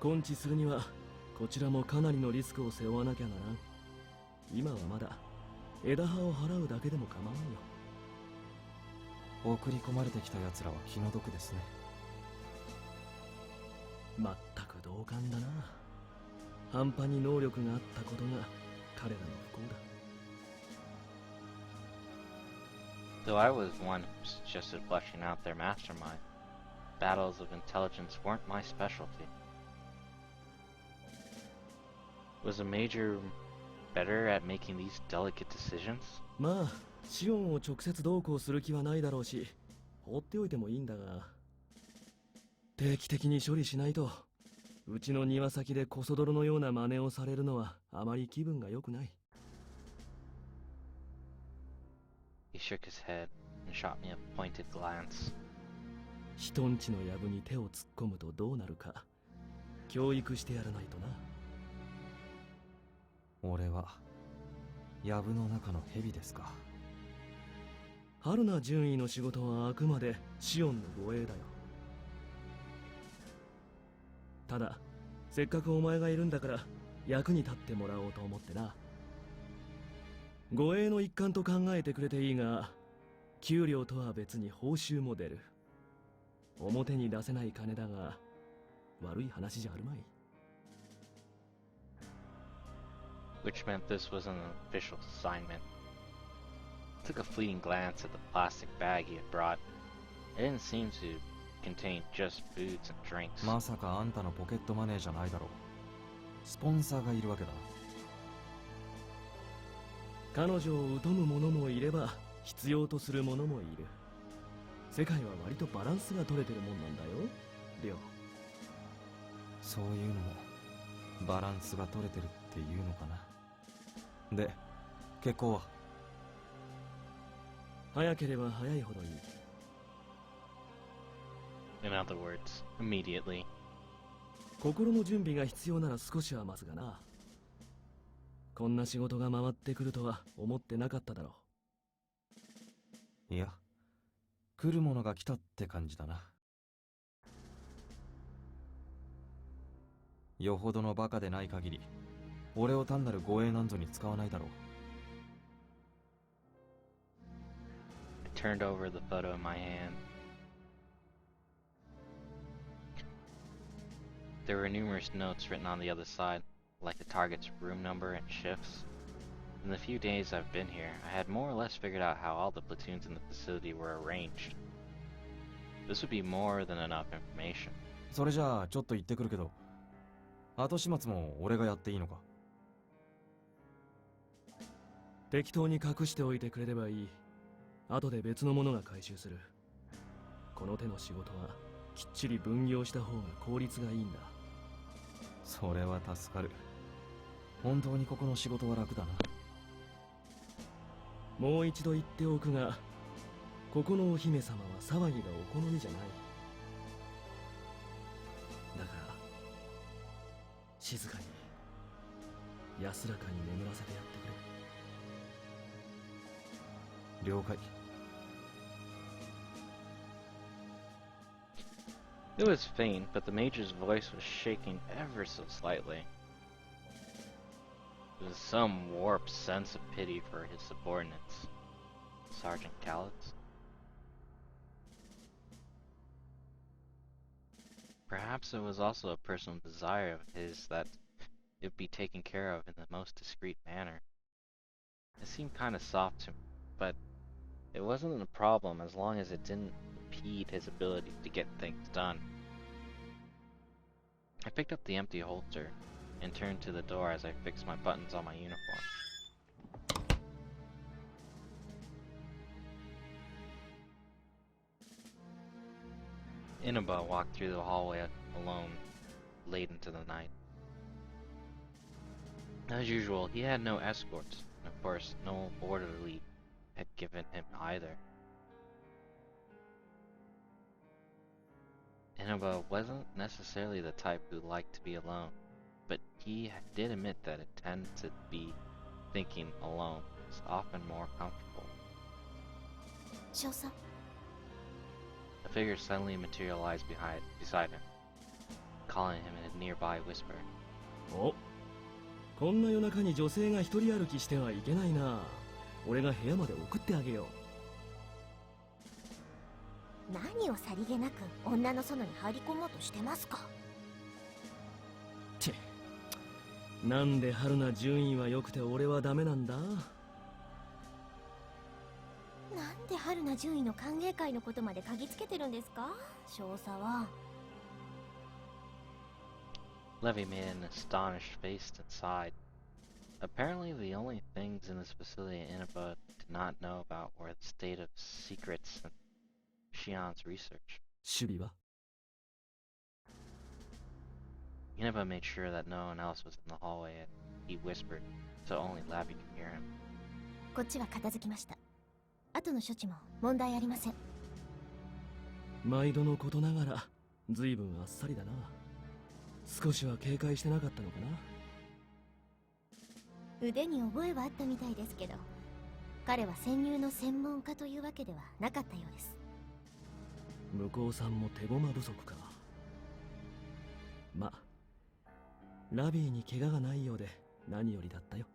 根治するにはこちらもかなりのリスクを背負わなきゃならん。今はまだ枝葉を払うだけでも構わんよ。送り込まれてきた奴らは気の毒ですね。まったく同感だな。半端に能力があったことが彼らの不幸だ。 Though I was one who suggested fleshing out their mastermind, battles of intelligence weren't my specialty. Was a major better at making these delicate decisions? まあシオンを直接同行する気はないだろうし、放っておいてもいいんだが、定期的に処理しないとうちの庭先でコソ泥のような真似をされるのはあまり気分が良くない。 He shook his head and shot me a pointed glance. 人んちの藪に手を突っ込むとどうなるか教育してやらないとな。俺は藪の中の蛇ですか。春菜順位の仕事はあくまでシオンの護衛だよ。ただせっかくお前がいるんだから役に立ってもらおうと思ってな。護衛の一環と考えてくれていいが、給料とは別に報酬も出る。表に出せない金だが悪い話じゃあるまい。 Which meant this was an official assignment. I took a fleeting glance at the plastic bag he had brought. It didn't seem to contain just foods and drinks. まさかあんたのポケットマネーじゃないだろう。スポンサーがいるわけだ。彼女を疎む者もいれば必要とする者もいる。世界は割とバランスが取れてるもんなんだよ、リョウ。そういうのもバランスが取れてるっていうのかな。で、結婚は？早ければ早いほどいい。 In other words, immediately. 心の準備が必要なら少しは待つがな。こんな仕事が回ってくるとは思ってなかっただろいや、来るものが来たって感じだな。よほどのバカでない限り俺を単なる護衛なんぞに使わないだろう。 I turned over the photo in my hand. There were numerous notes written on the other side, like the target's room number and shifts. In the few days I've been here, I had more or less figured out how all the platoons in the facility were arranged. This would be more than enough information. それじゃあちょっと行ってくるけど、後始末も俺がやっていいのか？適当に隠しておいてくれればいい。後で別の者が回収する。この手の仕事はきっちり分業した方が効率がいいんだ。それは助かる。本当にここの仕事は楽だな。もう一度言っておくが、ここのお姫様は騒ぎがお好みじゃない。だから静かに安らかに眠らせてやってくれ。了解。It was faint, but the major's voice was shaking ever so slightly. It was some warped sense of pity for his subordinates. Sergeant Callets? Perhaps it was also a personal desire of his that it be taken care of in the most discreet manner. It seemed kind of soft to me, but it wasn't a problem as long as it didn't impede his ability to get things done. I picked up the empty holster and turned to the door as I fixed my buttons on my uniform. Inaba walked through the hallway alone, late into the night. As usual, he had no escorts, and of course, no orderly had given him either. Inaba wasn't necessarily the type who liked to be alone, but he did admit that it tended to be thinking alone was often more comfortable. 少佐、 A figure suddenly materialized beside him, calling him in a nearby whisper. お、こんな夜中に女性が一人歩きしてはいけないな。俺が部屋まで送ってあげよう。何をさりげなく女の園に入り込もうとしてますか。て、なんで春菜順位は良くて俺はダメなんだ。なんで春菜獣医の歓迎会のことまで嗅ぎつけてるんですか、少佐は。Levy made an astonished face and sighed. Apparently, the only things in this facility Inaba did not know about were the state of secrets and Shion's research. 守備は Inaba made sure that no one else was in the hallway and he whispered, so only Labby could hear him. こっちは片付きました。後の処置も問題ありません。毎度のことながら随分あっさりだな。少しは警戒してなかったのかな。腕に覚えはあったみたいですけど、彼は潜入の専門家というわけではなかったようです。向こうさんも手駒不足か。ま、ラビーに怪我がないようで何よりだったよ。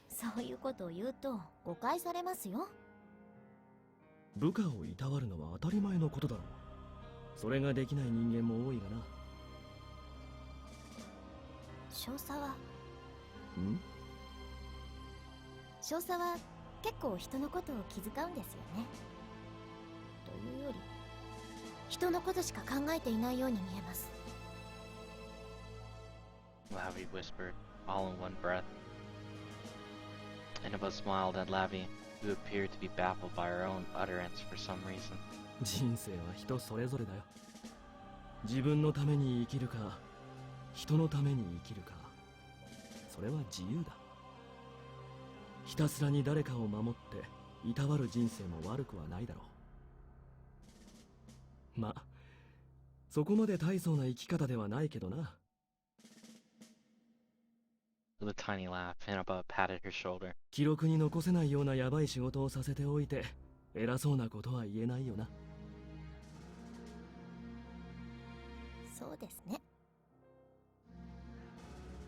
そういうことを言うと誤解されますよ。部下をいたわるのは当たり前のことだろう。それができない人間も多いがな。少佐はん？少佐は結構人のことを気遣うんですよね。というより人のことしか考えていないように見えます。 Lavi whispered, all in one breath. Inaba smiled at Lavi, who appeared to be baffled by her own utterance for some reason. 人生は人それぞれだよ。自分のために生きるか、人のために生きるか、それは自由だ。ひたすらに誰かを守っていたわる人生も悪くはないだろう。ま、そこまで大層な生き方ではないけどな。With a tiny laugh, Inaba patted her shoulder. 記録に残せないようなヤバい仕事をさせておいて偉そうなことは言えないよな。そうですね。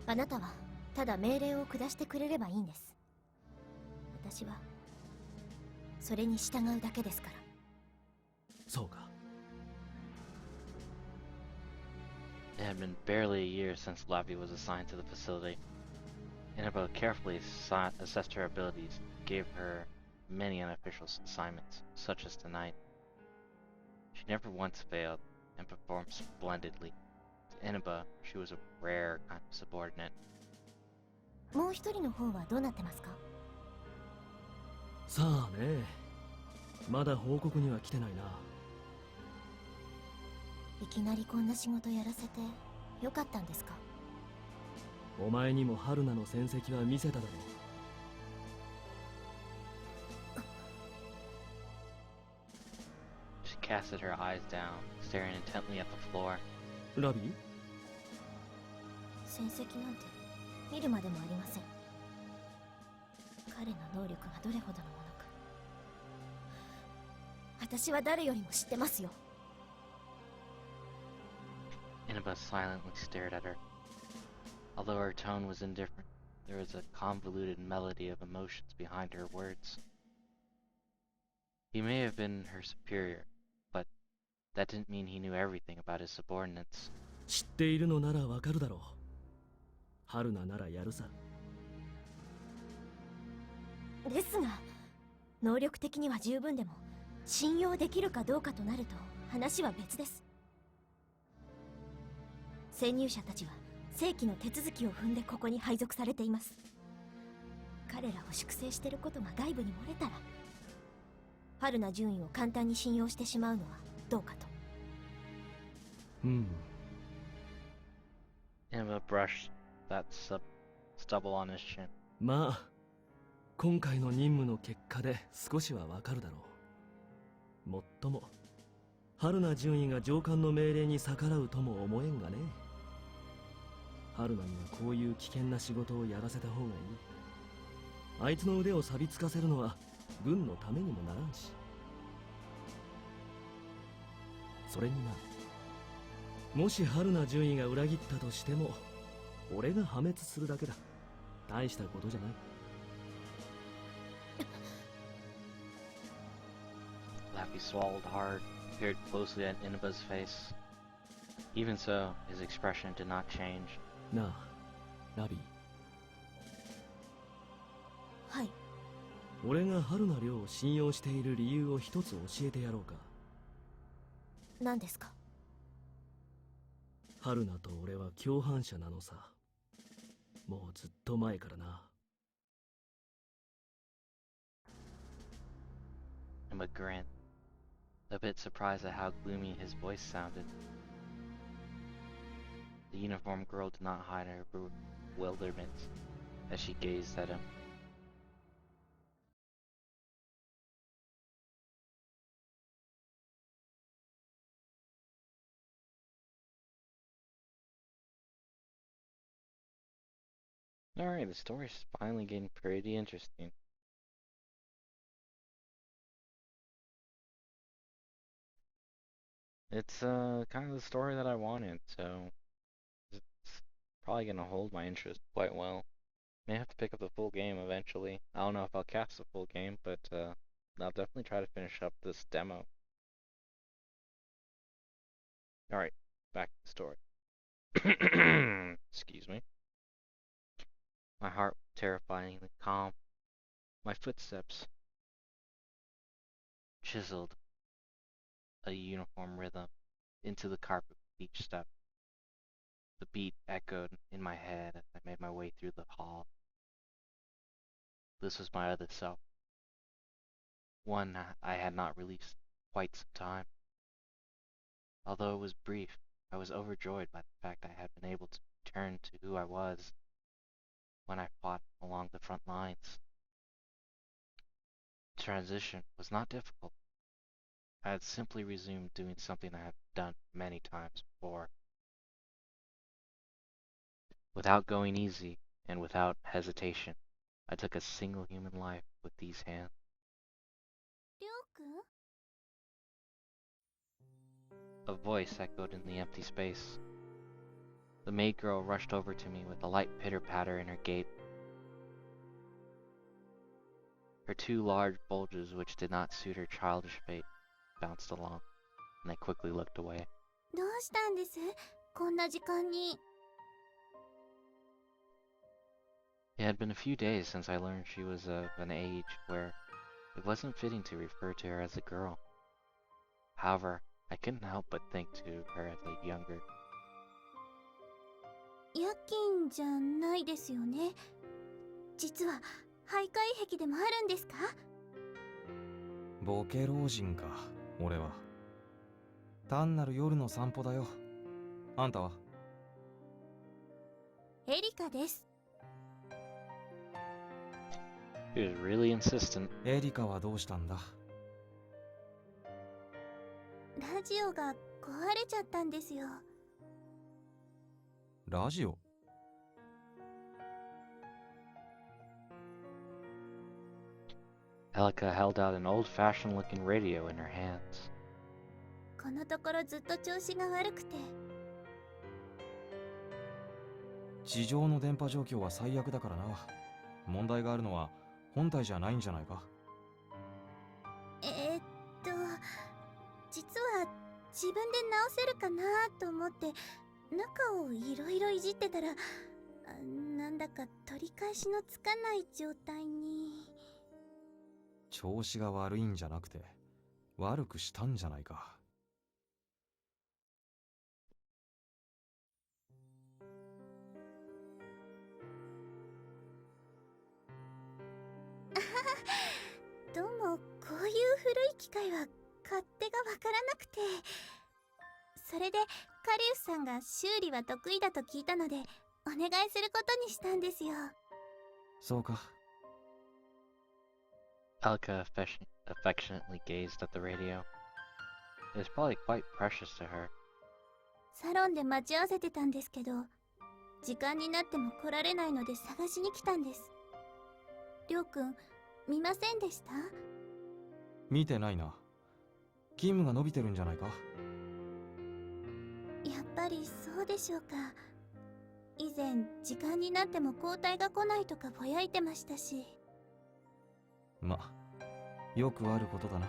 あなたはただ命令を下してくれればいいんです。私はそれに従うだけですから。そうか。It had been barely a year since Lavi was assigned to the facility. Inaba carefully assessed her abilities, gave her many unofficial assignments, such as tonight. She never once failed, and performed splendidly. To Inaba, she was a rare kind of subordinate. もう一人の方はどうなってますか。さあね、まだ報告には来てないな。いきなりこんな仕事やらせてよかったんですか？お前にも春菜の戦績は見せただろ She casted her eyes down, staring intently at the floor. う。ラビー、戦績なんて見るまでもありません。彼の能力がどれほどのものか、私は誰よりも知ってますよ。Inaba silently stared at her. Although her tone was indifferent, there was a convoluted melody of emotions behind her words. He may have been her superior, but that didn't mean he knew everything about his subordinates. 知っているのならわかるだろう。春菜ならやるさ。ですが、能力的には十分でも信用できるかどうかとなると話は別です。潜入者たちは正規の手続きを踏んでここに配属されています。彼らを粛清していることが外部に漏れたら、春菜順位を簡単に信用してしまうのはどうかと。うん。Inaba brushed that stubble on his chin. まあ、今回の任務の結果で少しはわかるだろう。もっとも、春菜順位が上官の命令に逆らうとも思えんがね。春菜にはこういう危険な仕事をやらせた方がいい。あいつの腕を錆びつかせるのは軍のためにもならんし。それにな、もし春菜順位が裏切ったとしても、俺が破滅するだけだ。大したことじゃない。Laffy swallowed hard, peered closely at Inaba's face. Even so, his expression did not change. なあ、ラビー。はい。俺が春菜亮を信用している理由を一つ教えてやろうか。何ですか？春菜と俺は共犯者なのさ。もうずっと前からな。Inaba grinned, a bit surprised at how gloomy his voice sounded. The uniformed girl did not hide her bewilderment as she gazed at him. Alright, the story's finally getting pretty interesting. It's kind of the story that I wanted, so it's probably gonna hold my interest quite well. May have to pick up the full game eventually. I don't know if I'll cast the full game, but I'll definitely try to finish up this demo. Alright, back to the story. Excuse me. My heart terrifyingly calm. My footsteps chiseled a uniform rhythm into the carpet with each step. The beat echoed in my head as I made my way through the hall. This was my other self, one I had not released in quite some time. Although it was brief, I was overjoyed by the fact I had been able to return to who I was when I fought along the front lines. The transition was not difficult. I had simply resumed doing something I had done many times before. Without going easy and without hesitation, I took a single human life with these hands. りょうくん？ A voice echoed in the empty space. The maid girl rushed over to me with a light pitter-patter in her gait. Her two large bulges, which did not suit her childish fate, bounced along, and I quickly looked away. どうしたんです？こんな時間に。It had been a few days since I learned she was of an age where it wasn't fitting to refer to her as a girl. However, I couldn't help but think to her as a younger. 夜勤じゃないですよね。実は徘徊癖でもあるんですか？ボケ老人か、俺は。単なる夜の散歩だよ。あんたは？エリカです。He was really insistent. エリカはどうしたんだ？ラジオが壊れちゃったんですよ。ラジオ？Elika held out an old-fashioned looking radio in her hands. このところずっと調子が悪くて。地上の電波状況は最悪だからな。問題があるのは本体じゃないんじゃないか？実は自分で直せるかなと思って中をいろいろいじってたら、なんだか取り返しのつかない状態に。調子が悪いんじゃなくて悪くしたんじゃないか。どうもこういう古い機械は勝手がわからなくて、それでカリウスさんが修理は得意だと聞いたのでお願いすることにしたんですよ。そうか。Elika affectionately gazed at the radio. It was probably quite precious to her. サロンで待ち合わせてたんですけど、時間になっても来られないので探しに来たんです。りょうくん、見ませんでした？見てないな。勤務が伸びてるんじゃないか？やっぱりそうでしょうか。以前時間になっても交代が来ないとかぼやいてましたし。ま、よくあることだな。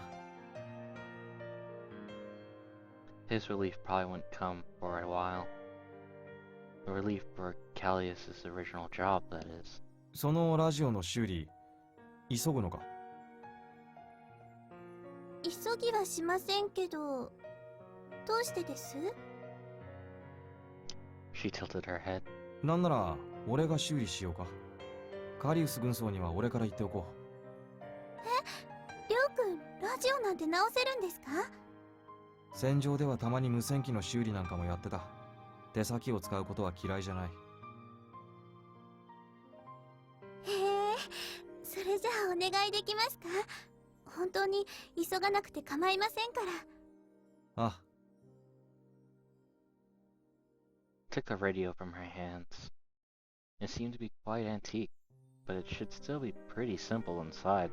His relief probably wouldn't come for a while. The relief for Callius's original job, that is. そのラジオの修理、急ぐのか？急ぎはしませんけど、どうしてです？ She tilted her head. なんなら俺が修理しようか。カリウス軍曹には俺から言っておこう。りょうくん、ラジオなんて直せるんですか？戦場ではたまに無線機の修理なんかもやってた。手先を使うことは嫌いじゃない。へえ、それじゃあお願いできますか？本当に急がなくて構いませんから。あ。Took the radio from her hands. It seemed to be quite antique, but it should still be pretty simple inside.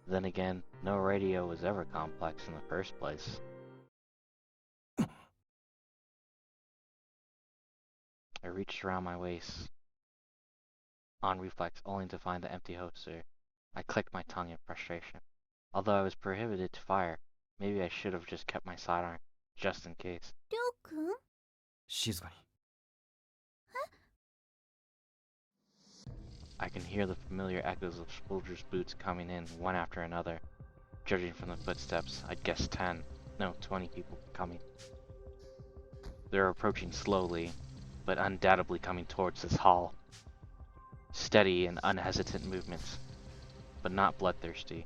Then again, no radio was ever complex in the first place. I reached around my waist, on reflex, only to find the empty holster. I clicked my tongue in frustration. Although I was prohibited to fire, maybe I should have just kept my sidearm, just in case. りょうくん？静かに。I can hear the familiar echoes of soldiers' boots coming in, one after another. Judging from the footsteps, I'd guess 10, no, 20 people coming. They're approaching slowly, but undoubtedly coming towards this hall. Steady and unhesitant movements, but not bloodthirsty.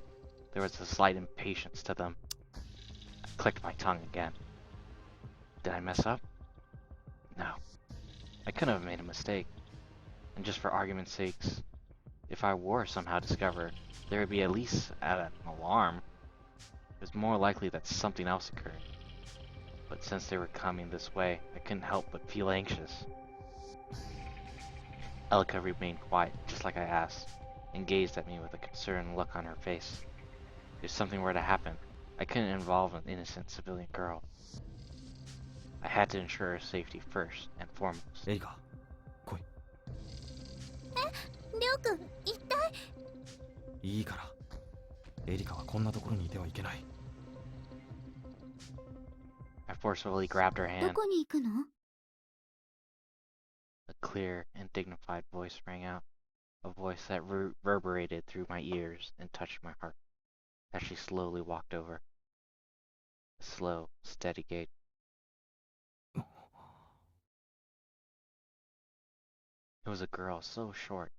There was a slight impatience to them. I clicked my tongue again. Did I mess up? No. I couldn't have made a mistake. And just for argument's sakes, if I were somehow discovered, there would be at least an alarm. It was more likely that something else occurred. But since they were coming this way, I couldn't help but feel anxious. Elika remained quiet, just like I asked, and gazed at me with a concerned look on her face. If something were to happen, I couldn't involve an innocent civilian girl. I had to ensure her safety first and foremost. エリカ、来い。りょうくん、一体。いいから。エリカはこんなところにいてはいけない。I forcefully grabbed her ど hand. こに行くの？ A clear and dignified voice rang out, a voice that reverberated through my ears and touched my heart, as she slowly walked over. A slow, steady gait. It was a girl so short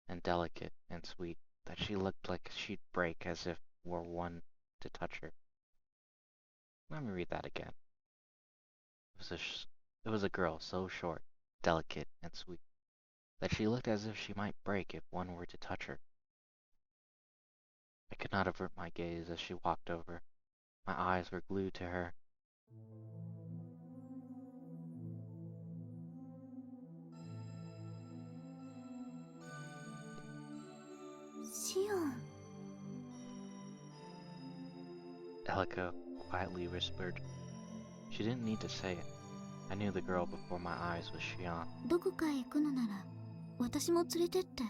and delicate and sweet that she looked like she'd break as if were one to touch her. Let me read that again. It was a girl so short, delicate, and sweet that she looked as if she might break if one were to touch her. I could not avert my gaze as she walked over. My eyes were glued to her. Shion. Elika quietly whispered. She didn't need to say it. I knew the girl before my eyes was Shion. どこかへ行くのなら私も連れてって。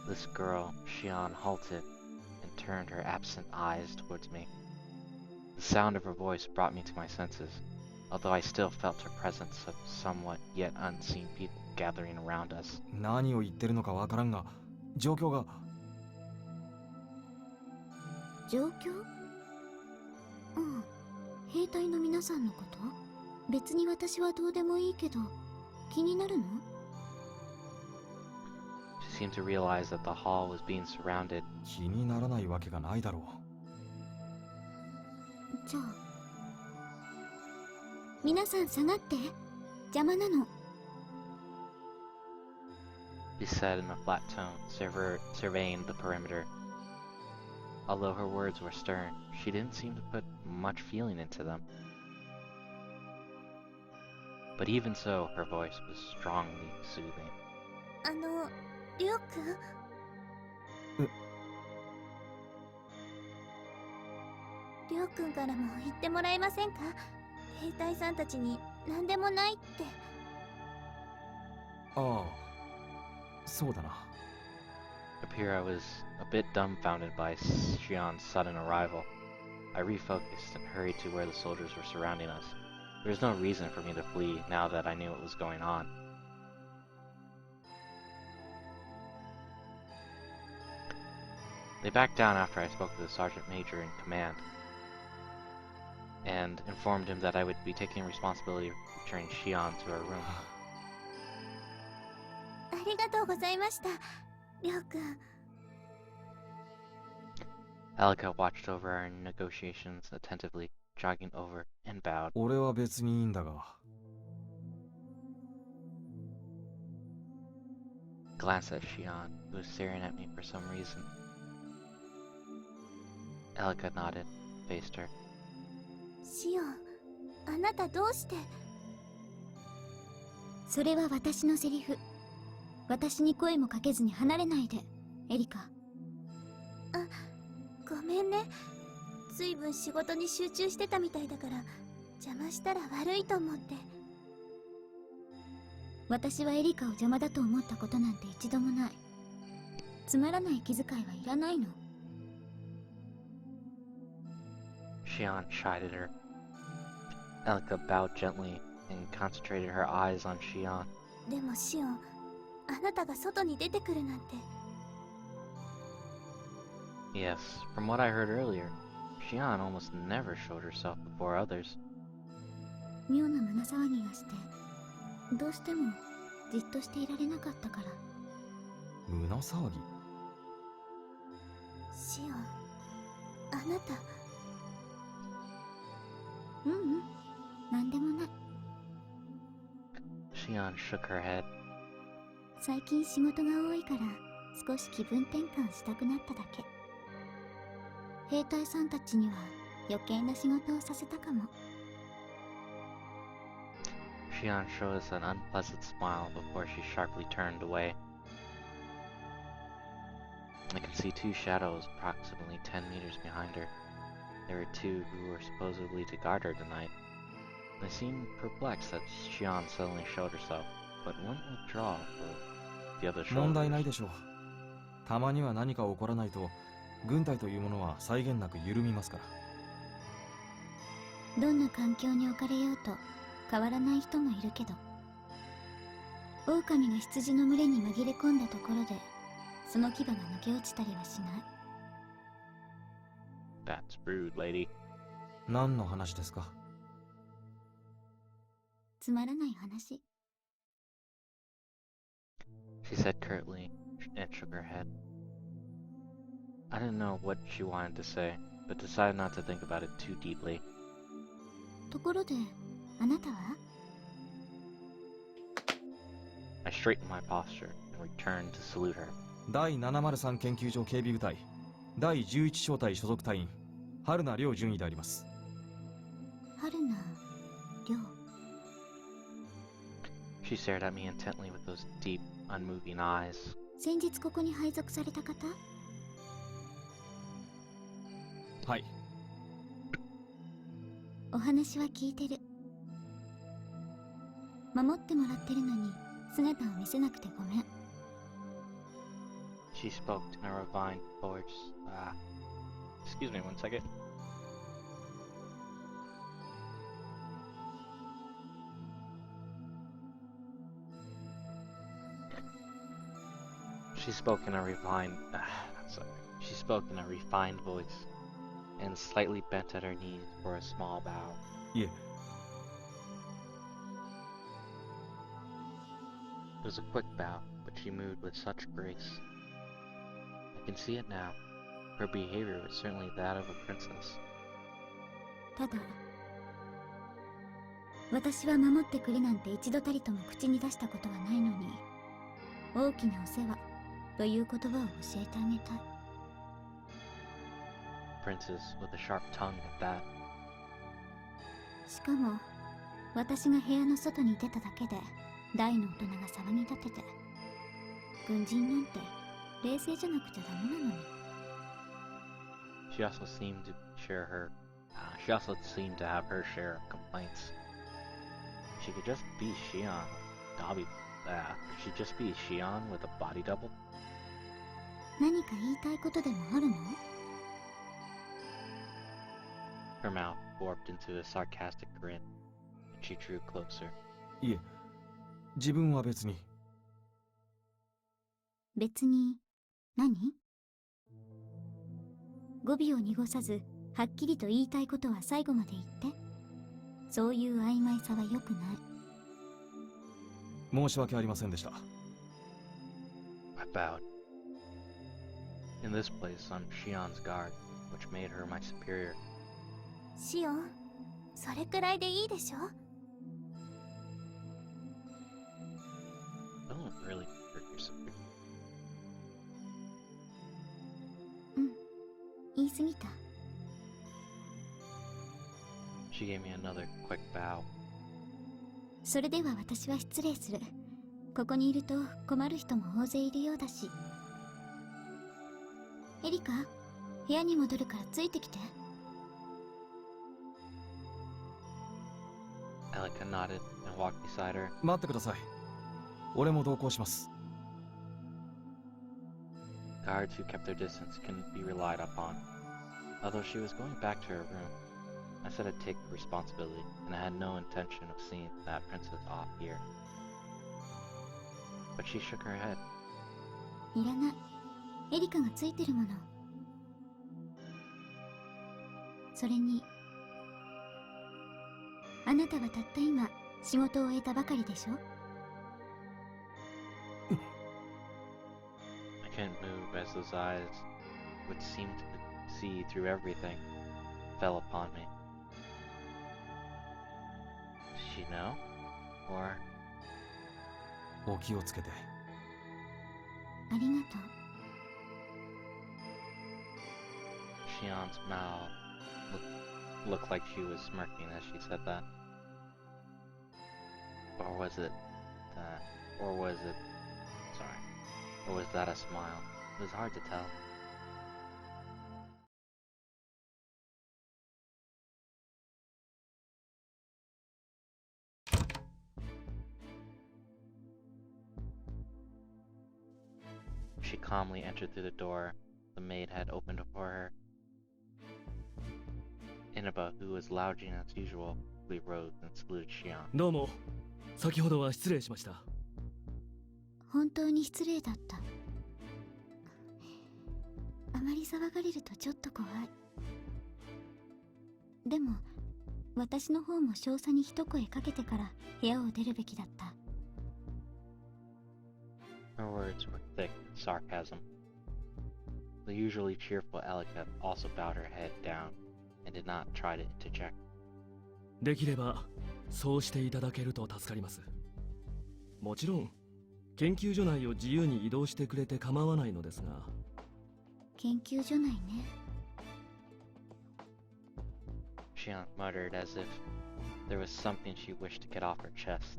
This girl, Shion, halted and turned her absent eyes towards me. The sound of her voice brought me to my senses, although I still felt her presence of somewhat yet unseen people gathering around us. 何を言ってるのかわからんが、状況が。状況？うん、兵隊の皆さんのこと？別に私はどうでもいいけど、気になるの？ She seemed to realize that the hall was being surrounded. 気にならないわけがないだろう。じゃあ、皆さん下がって。邪魔なの。 She said in a flat tone, surveying the perimeter. Although her words were stern, she didn't seem to put much feeling into them. But even so, her voice was strongly soothing. りょうくん？りょうくんからも言ってもらえませんか？兵隊さんたちに何でもないって。ああ、そうだな。Up here I was a bit dumbfounded by Shion's sudden arrival. I refocused and hurried to where the soldiers were surrounding us. There was no reason for me to flee now that I knew what was going on. They backed down after I spoke to the sergeant major in command and informed him that I would be taking responsibility of returning Shion to her room. ありがとうございました、りょうくん。 Elika watched over our negotiations attentively, jogging over and bowed. 俺は別にいいんだが。Glanced at Shion, who was staring at me for some reason. Elika nodded, faced her. シオン、あなたどうして？それは私のセリフ。私に声もかけずに離れないで、エリカ。あ、ごめんね。ずいぶん仕事に集中してたみたいだから邪魔したら悪いと思って。私はエリカを邪魔だと思ったことなんて一度もない。つまらない気遣いはいらないの。 Shion chided her. Elika bowed gently and concentrated her eyes on Shion. でもシオン、あなたが外に出てくるなんて。 Yes, from what I heard earlier, Shion almost never showed herself before others. 妙な胸騒ぎがして、どうしてもじっとしていられなかったから。胸騒ぎ？シオン、あなた。ううん、なんでもない。 Shion shook her head. 最近仕事が多いから少し気分転換したくなっただけ。兵隊さんたちには余計な仕事をさせたかも。 Shion showed us an unpleasant smile before she sharply turned away. I could see two shadows approximately 10 meters behind her. There were two who were supposedly to guard her tonight. They seemed perplexed that Shion suddenly showed herself, but wouldn't withdraw for the other 問題ない shoulders. でしょう。たまには何か起こらないと、軍隊というものは際限なく緩みますから。どんな環境に置かれようと変わらない人もいるけど、狼が羊の群れに紛れ込んだところでその牙が抜け落ちたりはしない。 That's rude, lady. 何の話ですか？つまらない話。 She said curtly and shook her head. I didn't know what she wanted to say, but decided not to think about it too deeply. ところであなたは？ I straightened my posture and returned to salute her. 第703研究所警備部隊第11小隊所属隊員春名亮準尉であります。春名亮。 She stared at me intently with those deep, unmoving eyes. 先日ここに配属された方？はい。お話は聞いてる。守ってもらってるのに姿を見せなくてごめん。 She spoke in a refined voice. Excuse me one second. She spoke in a refined voice, and slightly bent at her knees for a small bow. いえ、 It was a quick bow, but she moved with such grace. I can see it now. Her behavior was certainly that of a princess. ただ私は守ってくれなんて一度たりとも口に出したことはないのに、大きなお世話という言葉を教えてあげたい。 Princess with a sharp tongue at that. しかも私が部屋の外に出ただけで大の大人が騒ぎ立てて、軍人なんて冷静じゃなくちゃダメなのに。 She also seemed to have her share of complaints. She could just be Shion. Could she just be Shion with a body double? 何か言いたいことでもあるの？ Her mouth warped into a sarcastic grin, and she drew closer. いえ、自分は別に。別に何？語尾を濁さずはっきりと言いたいことは最後まで言って。そういう曖昧さは良くない。申し訳ありませんでした。I bowed. In this place, I'm Shion's guard, which made her my superior. シオン、それくらいでいいでしょ？ Don't really hurt your superior. うん、言い過ぎた。She gave me another quick bow. それでは私は失礼する。ここにいると困る人も大勢いるようだし。エリカ、部屋に戻るからついてきて。Elika nodded and walked beside her. 待ってください。俺も同行します。Guards who kept their distance couldn't be relied upon. Although she was going back to her room, I said I'd take the responsibility, and I had no intention of seeing that princess off here. But she shook her head. いらない。エリカがついてるもの。それに、あなたはたった今仕事を終えたばかりでしょ？ I couldn't move as those eyes, which seemed to see through everything, fell upon me. Did she know? Or... お気をつけて。ありがとう。 Shion's mouth looked like she was smirking as she said that. Or was it that a smile? It was hard to tell. She calmly entered through the door the maid had opened for her. Inaba, who was lounging as usual, we rose and saluted Shion. どうも、先ほどは失礼しました。本当に失礼だった。あまり騒がれるとちょっと怖い。でも私の方も少佐に一声かけてから部屋を出るべきだった。 Her words were thick with sarcasm. The usually cheerful Elika also bowed her head down and did not try to interject. できればそうしていただけると助かります。もちろん研究所内を自由に移動してくれて構わないのですが。研究所内ね。Shion muttered as if there was something she wished to get off her chest.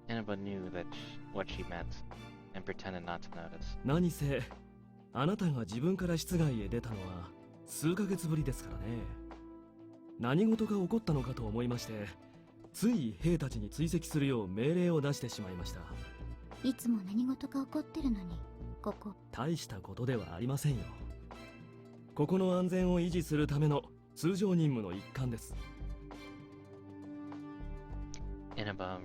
Inaba knew what she meant and pretended not to notice. 何せあなたが自分から室外へ出たのは数ヶ月ぶりですからね。何事が起こったのかと思いまして、つい兵たちに追跡するよう命令を出してしまいました。いつも何事が起こってるのに、ここ。大したことではありませんよ。ここの安全を維持するための通常任務の一環です。Inaba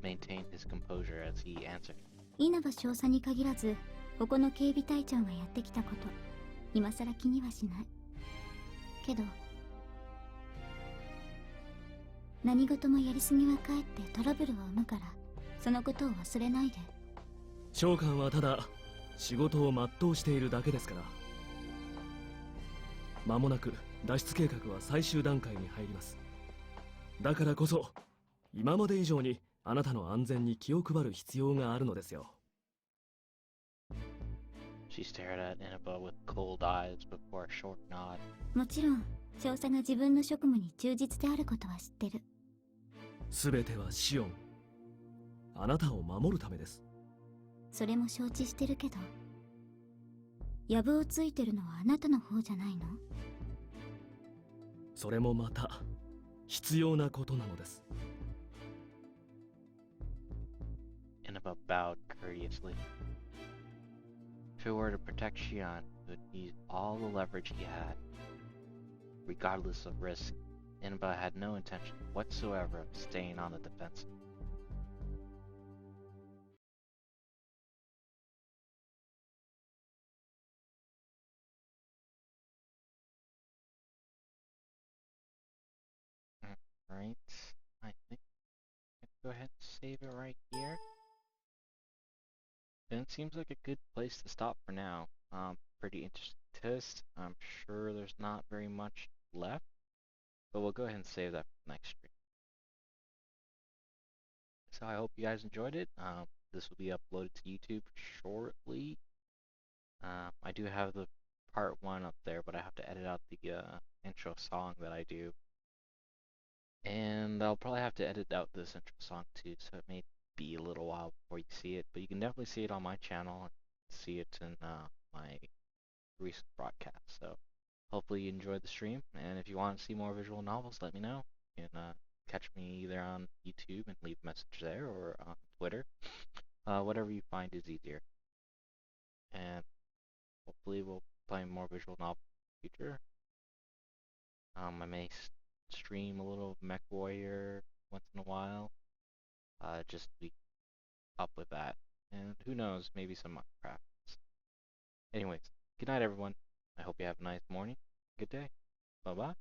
maintained his composure as he answered. 稲葉少佐に限らず、ここの警備隊長がやってきたこと、今さら気にはしない。けど、何事もやりすぎはかえってトラブルを生むから、そのことを忘れないで。召喚はただ仕事を全うしているだけですから。間もなく脱出計画は最終段階に入ります。だからこそ今まで以上にあなたの安全に気を配る必要があるのですよ。She stared at Inaba with cold eyes before a short nod. もちろん少佐が自分の職務に忠実であることは知ってる。すべてはシオン、あなたを守るためです。それも承知してるけど、やぶをついてるのはあなたの方じゃないの？それもまた必要なことなのです。Inaba bowed courteously. If it were to protect Shion, he would use all the leverage he had. Regardless of risk, Inaba had no intention whatsoever of staying on the defensive. Alright, I think I'll go ahead and save it right here. And it seems like a good place to stop for now. Pretty interesting test. I'm sure there's not very much left, but we'll go ahead and save that for the next stream. So I hope you guys enjoyed it. This will be uploaded to YouTube shortly. I do have the part 1 up there, but I have to edit out the intro song that I do. And I'll probably have to edit out this intro song too, so it may be a little while before you see it, but you can definitely see it on my channel and see it in my recent broadcast. So hopefully you enjoyed the stream, and if you want to see more visual novels, let me know. You can catch me either on YouTube and leave a message there, or on Twitter. Whatever you find is easier. And hopefully we'll play more visual novels in the future. I may stream a little Mech Warrior once in a while. Just to be up with that. And who knows, maybe some Minecraft. Anyways, good night everyone. I hope you have a nice morning. Good day. Bye bye.